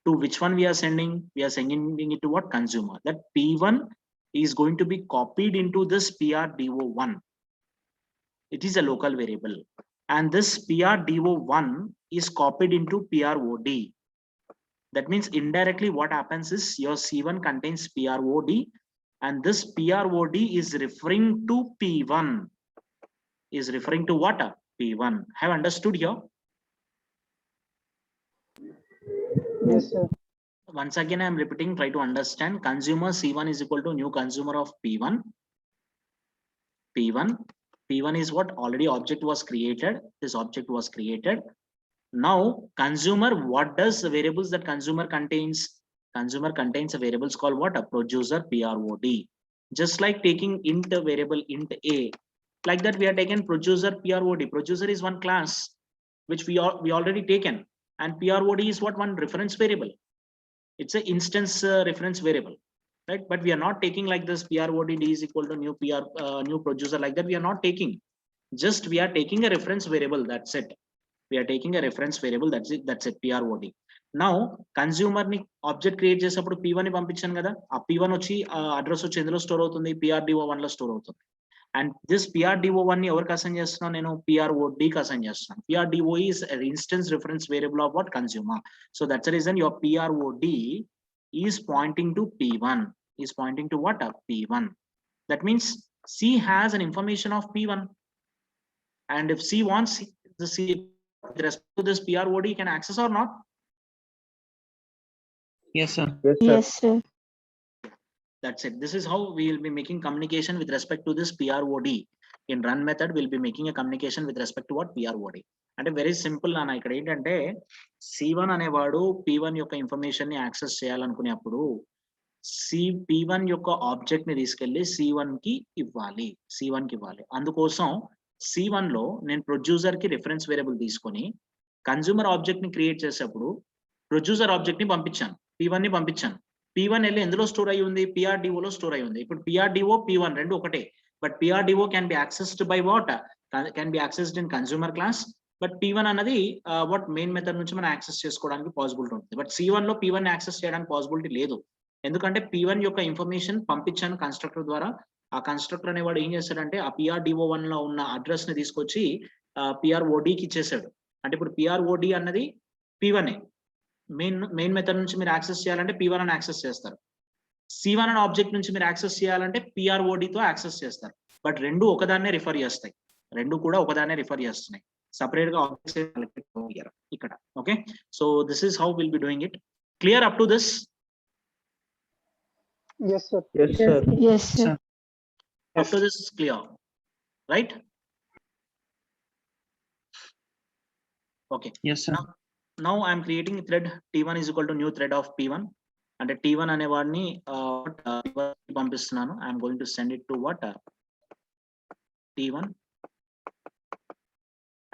To which one we are sending? We are sending it to what? Consumer. That P1 is going to be copied into this PRDO1. It is a local variable. And this PRDO1 is copied into PROD. That means indirectly what happens is your C1 contains PROD, and this PROD is referring to P1. Is referring to what? P1. Have understood here? Yes, sir. Once again, I am repeating, try to understand. Consumer C1 is equal to new consumer of P1. P1 is what? Already object was created. This object was created. Now consumer, what does the variables that consumer contains? Consumer contains a variables called what? A producer PROD. Just like taking int variable int A, like that we are taken producer PROD. Producer is one class which we already taken, and PROD is what? One reference variable. It's an instance reference variable, right? But we are not taking like this PROD is equal to new new producer, like that we are not taking. Just we are taking a reference variable, that's it. We are taking a reference variable, that's it, PROD. Now consumer ni object create చేసేప్పుడు P1 ని పంపించాను కదా, ఆ P1 వచ్చి address వచ్చి ఎందులో store అవుతుంది? PRDO1 లో స్టోర్ అవుతుంది. And this PRDO1 ని ఎవరికి అసైన్ చేస్తున్నాను? నేను PROD కి అసైన్ చేస్తున్నాను. PRDO is an instance reference variable of what? Consumer. So that's the reason your PROD is pointing to P1. Is pointing to what? P1. That means C has an information of P1, and if C wants the C with respect to this PROD, can access or not? Yes, sir. Yes, sir. That's it. This is how we will be making communication with respect to this PROD. In run method, we'll be making a communication with respect to what? PROD. And a very simple అన్న ఇక్కడ ఏంటంటే C1 అనేవాడు P1 యొక్క information ని access చేయాలనుకునేప్పుడు P1 యొక్క object ని తీసుకెళ్లి C1 కి ఇవ్వాలి. అందుకోసం C1 లో నేను ప్రొడ్యూసర్ కి రిఫరెన్స్ వేరియబుల్ తీసుకొని కన్స్యూమర్ ఆబ్జెక్ట్ ని క్రియేట్ చేసేప్పుడు ప్రొడ్యూసర్ ఆబ్జెక్ట్ ని పంపించాను, P1 ని పంపించాను. P1 వెళ్ళి ఎందులో స్టోర్ అయ్యి ఉంది? PRDO లో స్టోర్ అయ్యి ఉంది. ఇప్పుడు PRDO P1 రెండు ఒకటే, but PRDO can be accessed by what? Can be accessed in consumer class, but P1 అన్నది what మెయిన్ మెథడ్ నుంచి మనం యాక్సెస్ చేసుకోవడానికి పాసిబిలిటీ ఉంటుంది. బట్ C1 లో P1 యాక్సెస్ చేయడానికి పాసిబిలిటీ లేదు, ఎందుకంటే P1 యొక్క ఇన్ఫర్మేషన్ పంపించాను కన్స్ట్రక్టర్ ద్వారా. ఆ కన్స్ట్రక్టర్ అనేవాడు ఏం చేస్తాడంటే ఆ PRDO1 లో ఉన్న అడ్రస్ ని తీసుకొచ్చి PROD కి ఇచ్చేసాడు. అంటే ఇప్పుడు PROD అన్నది P1 మెయిన్ మెథడ్ నుంచి మీరు యాక్సెస్ చేయాలంటే P1 అని యాక్సెస్ చేస్తారు. C1 అనే ఆబ్జెక్ట్ నుంచి మీరు యాక్సెస్ చేయాలంటే PROD తో యాక్సెస్ చేస్తారు. బట్ రెండు ఒకదాన్నే రిఫర్ చేస్తాయి, చేస్తున్నాయి. సపరేట్ గా ఆబ్జెక్ట్స్ ఇక్కడ. Okay, so this is how will be doing it. Clear up to this? Yes, sir. Yes, sir. Yes, sir. Up to this is clear, right? Okay. Yes, sir. Now I am creating a thread. T1 is equal to new thread of P1. And T1 అనేవాడిని పంపిస్తున్నాను. I am going to send it to what? T1.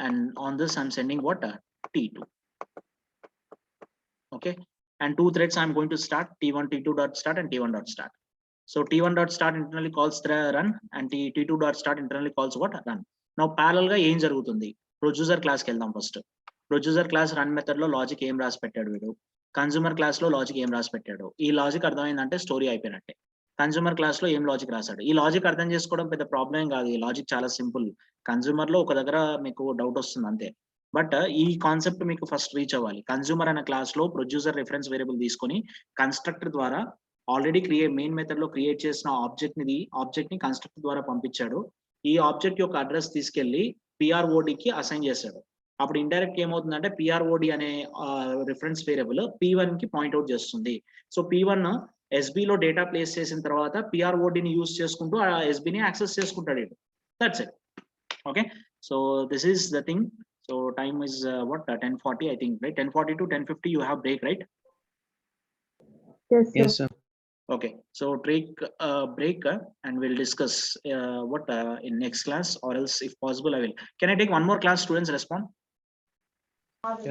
And on this I am sending what? T2. Okay. And two threads I am going to start, T1 T2 dot start and T1 dot start. So T1 dot start internally calls run, and T2 dot start internally calls what? Run. Now parallel గా ఏం జరుగుతుంది? Producer class కి వెళ్దాం first. Producer class run method లో logic ఏం రాసి పెట్టాడు వీడు, కన్స్యూమర్ క్లాస్ లో లాజిక్ ఏం రాసి పెట్టాడు. ఈ లాజిక్ అర్థమైందంటే స్టోరీ అయిపోయినట్టే. కన్స్యూమర్ క్లాస్ లో ఏం లాజిక్ రాశాడు, ఈ లాజిక్ అర్థం చేసుకోవడం పెద్ద ప్రాబ్లం కాదు. ఈ లాజిక్ చాలా సింపుల్. కన్స్యూమర్ లో ఒక దగ్గర మీకు డౌట్ వస్తుంది అంతే, బట్ ఈ కాన్సెప్ట్ మీకు ఫస్ట్ రీచ్ అవ్వాలి. కన్స్యూమర్ అనే క్లాస్ లో ప్రొడ్యూసర్ రిఫరెన్స్ వేరియబుల్ తీసుకొని కన్స్ట్రక్టర్ ద్వారా ఆల్రెడీ మెయిన్ మెథడ్ లో క్రియేట్ చేసిన ఆబ్జెక్ట్ ని కన్స్ట్రక్టర్ ద్వారా పంపించాడు. ఈ ఆబ్జెక్ట్ యొక్క అడ్రస్ తీసుకెళ్లి PROD కి అసైన్ చేశాడు. అప్పుడు ఇండైరెక్ట్ ఏమవుతుందంటే PROD అనే రిఫరెన్స్ వేరియబుల్ P1 కి పాయింట్అవుట్ చేస్తుంది. సో P1 SB లో డేటా ప్లేస్ చేసిన తర్వాత PROD ని యూజ్ చేసుకుంటూ ఆ SB ని యాక్సెస్ చేసుకుంటాడు. That's it. Okay, so this is the thing. So time is what 10:40, I think, right? 10:40 to 10:50 you have break, right? Yes, sir. Yes, sir. Okay, so take a break and we'll discuss what in next class, or else if possible I will. Can I take one more class? Students respond.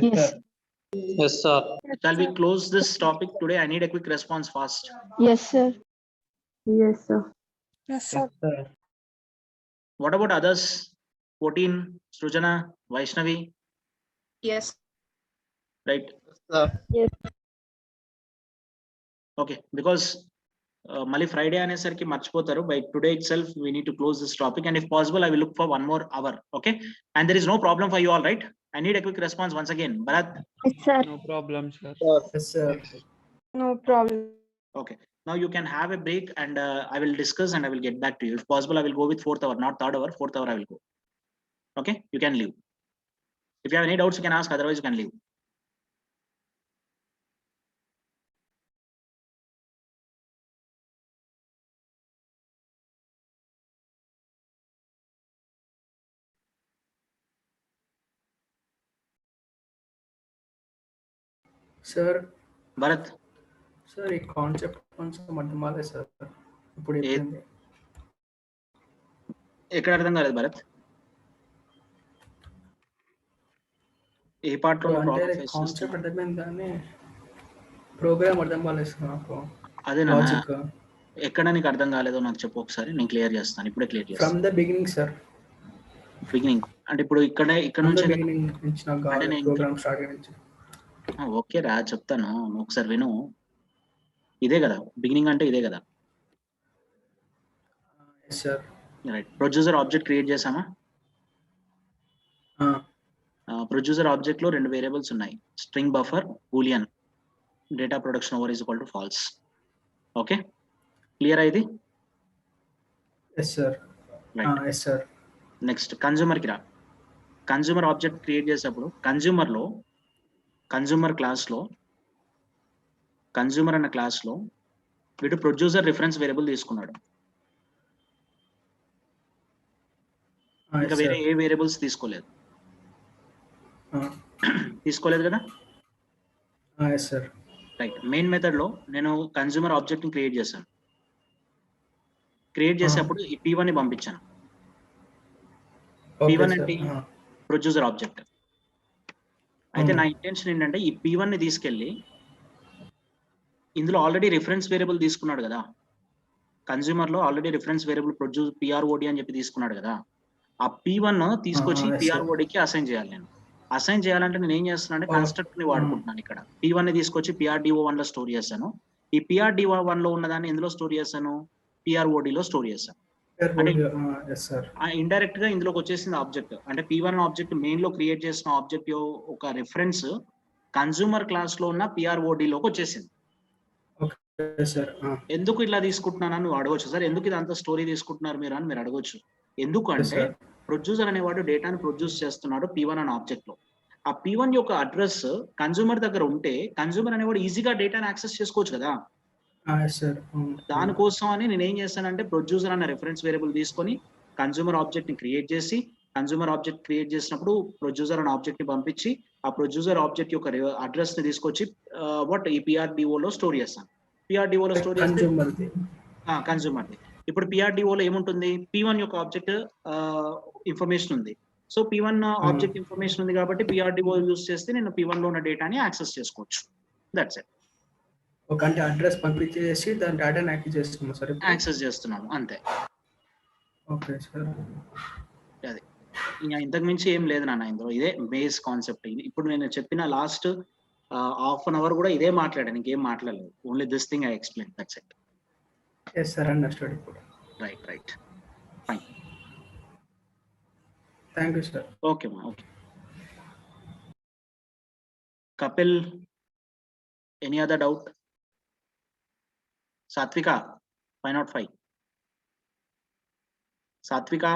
Yes. Yes, sir. Shall we close this topic today? I need a quick response fast. Yes, sir. Yes, sir. Yes, Yes, sir. sir. What about others? 14, Srujana, Vaishnavi, Yes. right? Yes. Okay, because Mali Friday అనేసరికి మర్చిపోతారు. By today itself, we need to close this topic, and if possible, I will look for one more hour. Okay, and there is no problem for you all, right? I need a quick response once again. Bharat. Yes, sir. No problem, sir. Yes, sir. No problem. Okay, now you can have a break, and I will discuss and I will get back to you. If possible, I will go with 4th hour, not 3rd hour. 4th hour I will go. Okay, you can leave. If you have any doubts, you can ask. Otherwise, you can leave. Sir Bharat, sir ఈ concept కొంచెం అర్థం కాలేదు sir ఇప్పుడు ఏ- చెప్పింది ఎక్కడ అర్థం కాలేదు భరత్? ఏ part లో అంటే ప్రాబ్లం ఫేస్ కాన్సెప్ట్ చేస్తున్నావు? అర్థమైంది కానీ ప్రోగ్రామ్ అర్థం కాలేదు సార్ నాకు అదేనా, లాజిక్ ఎక్కడ నీకు అర్థం కాలేదో నాకు చెప్పు ఒకసారి, నేను క్లియర్ చేస్తాను. ఇప్పుడే క్లియర్ ఫ్రమ్ చేస్తాను. ద బిగినింగ్ సార్ బిగినింగ్ అంటే ఇప్పుడు ఇక్కడ ఫ్రమ్ ద నుంచి బిగినింగ్ నుంచి నాకు అంటే కావాలి నేను ప్రోగ్రామ్ స్టార్ట్ నుంచి ఓకే రా చెప్తాను, నువ్వు ఒకసారి విను. ఇదే కదా బిగినింగ్ అంటే, ఇదే కదా. Yes sir right, producer object create చేసామా? ప్రొడ్యూసర్ ఆబ్జెక్ట్ లో 2 వేరియబుల్స్ ఉన్నాయి, string buffer, boolean. Data production over is equal to false. Okay, clear అయింది? Yes sir right, yes sir next consumer కి రా. కన్జ్యూమర్ ఆబ్జెక్ట్ క్రియేట్ చేసేటప్పుడు consumer అన్న class లో వీడు ప్రొడ్యూసర్ రిఫరెన్స్ వేరియబుల్ తీసుకున్నాడు. ఇంకా వేరే ఏ వేరియబుల్స్ తీసుకోలేదు కదా. Yes sir right, main method లో నేను కన్జ్యూమర్ ఆబ్జెక్ట్ ని క్రియేట్ చేశాను. క్రియేట్ చేసేటప్పుడు ఈ P1 ని పంపించాను. P1 అంటే ప్రొడ్యూసర్ ఆబ్జెక్ట్. అయితే నా ఇంటెన్షన్ ఏంటంటే ఈ P1 ని తీసుకెళ్ళి ఇందులో ఆల్రెడీ రిఫరెన్స్ వేరియబుల్ తీసుకున్నాడు కదా, కన్జ్యూమర్ లో already reference variable produce PROD అని చెప్పి తీసుకున్నాడు కదా, ఆ P1 తీసుకొచ్చి PROD కి అసైన్ చేయాలి. నేను అసైన్ చేయాలంటే నేను ఏం చేస్తున్నాను అంటే కన్స్ట్రక్ట్ ని వాడుకుంటున్నాను. ఇక్కడ P1 ని తీసుకొచ్చి PRDO1 లో స్టోర్ చేశాను. ఈ PRDO1 లో ఉన్నదాన్ని ఎందులో స్టోర్ చేశాను? PROD లో స్టోర్ చేశాను. అంటే ఇండైరెక్ట్ గా ఇందులోకి వచ్చేసింది ఆబ్జెక్ట్. అంటే P1 ఆబ్జెక్ట్ మెయిన్ లో క్రియేట్ చేసిన ఆబ్జెక్ట్ ఒక రిఫరెన్స్ కన్జ్యూమర్ క్లాస్ లో ఉన్న PROD లోకి వచ్చేసింది. ఎందుకు ఇట్లా తీసుకుంటున్నానని నువ్వు అడగొచ్చు. సార్ ఎందుకు ఇది అంత స్టోరీ తీసుకుంటున్నారు మీరు అని మీరు అడగొచ్చు. ఎందుకంటే ప్రొడ్యూసర్ అనేవాడు డేటాను ప్రొడ్యూస్ చేస్తున్నాడు P1 అనే ఆబ్జెక్ట్ లో. ఆ P1 యొక్క అడ్రస్ కన్జ్యూమర్ దగ్గర ఉంటే కన్జ్యూమర్ అనేవాడు ఈజీగా డేటాను యాక్సెస్ చేసుకోవచ్చు కదా. దానికోసం అని నేను ఏం చేస్తానంటే ప్రొడ్యూసర్ అన్న రిఫరెన్స్ వేరియబుల్ తీసుకొని కన్జ్యూమర్ ఆబ్జెక్ట్ ని క్రియేట్ చేసి, కన్జ్యూమర్ ఆబ్జెక్ట్ క్రియేట్ చేసినప్పుడు ప్రొడ్యూసర్ అనే ఆబ్జెక్ట్ ని పంపించి ఆ ప్రొడ్యూసర్ ఆబ్జెక్ట్ యొక్క అడ్రస్ ని తీసుకొచ్చి ఈ PRDO లో స్టోర్ చేస్తాను. PRDO లో స్టోర్ చేస్తే కన్జ్యూమర్ది. ఇప్పుడు PRDO లో ఏముంటుంది? P1 యొక్క ఆబ్జెక్ట్ ఇన్ఫర్మేషన్ ఉంది. సో P1 ఆబ్జెక్ట్ ఇన్ఫర్మేషన్ ఉంది కాబట్టి PRDO యూస్ చేస్తే నేను P1 లో ఉన్న డేటాని యాక్సెస్ చేసుకోవచ్చు. That's it. అంటే అడ్రస్ పంపించేసి దాని డేటాని యాక్సెస్ చేస్తున్నాను అంతే. ఓకే సార్, అది ఇంకా ఇంతకు మించి ఏం లేదు నాన్న ఇందులో. ఇదే బేస్ కాన్సెప్ట్. ఇప్పుడు నేను చెప్పిన లాస్ట్ హాఫ్ అన్ అవర్ కూడా ఇదే మాట్లాడాను, ఇంకేం మాట్లాడలేదు. Only this thing I explain, that's it. Yes sir, understood. ఇప్పుడు right fine. Thank you sir. Okay మా, okay. Kapil, any other doubt? Satvika 505. సాత్విక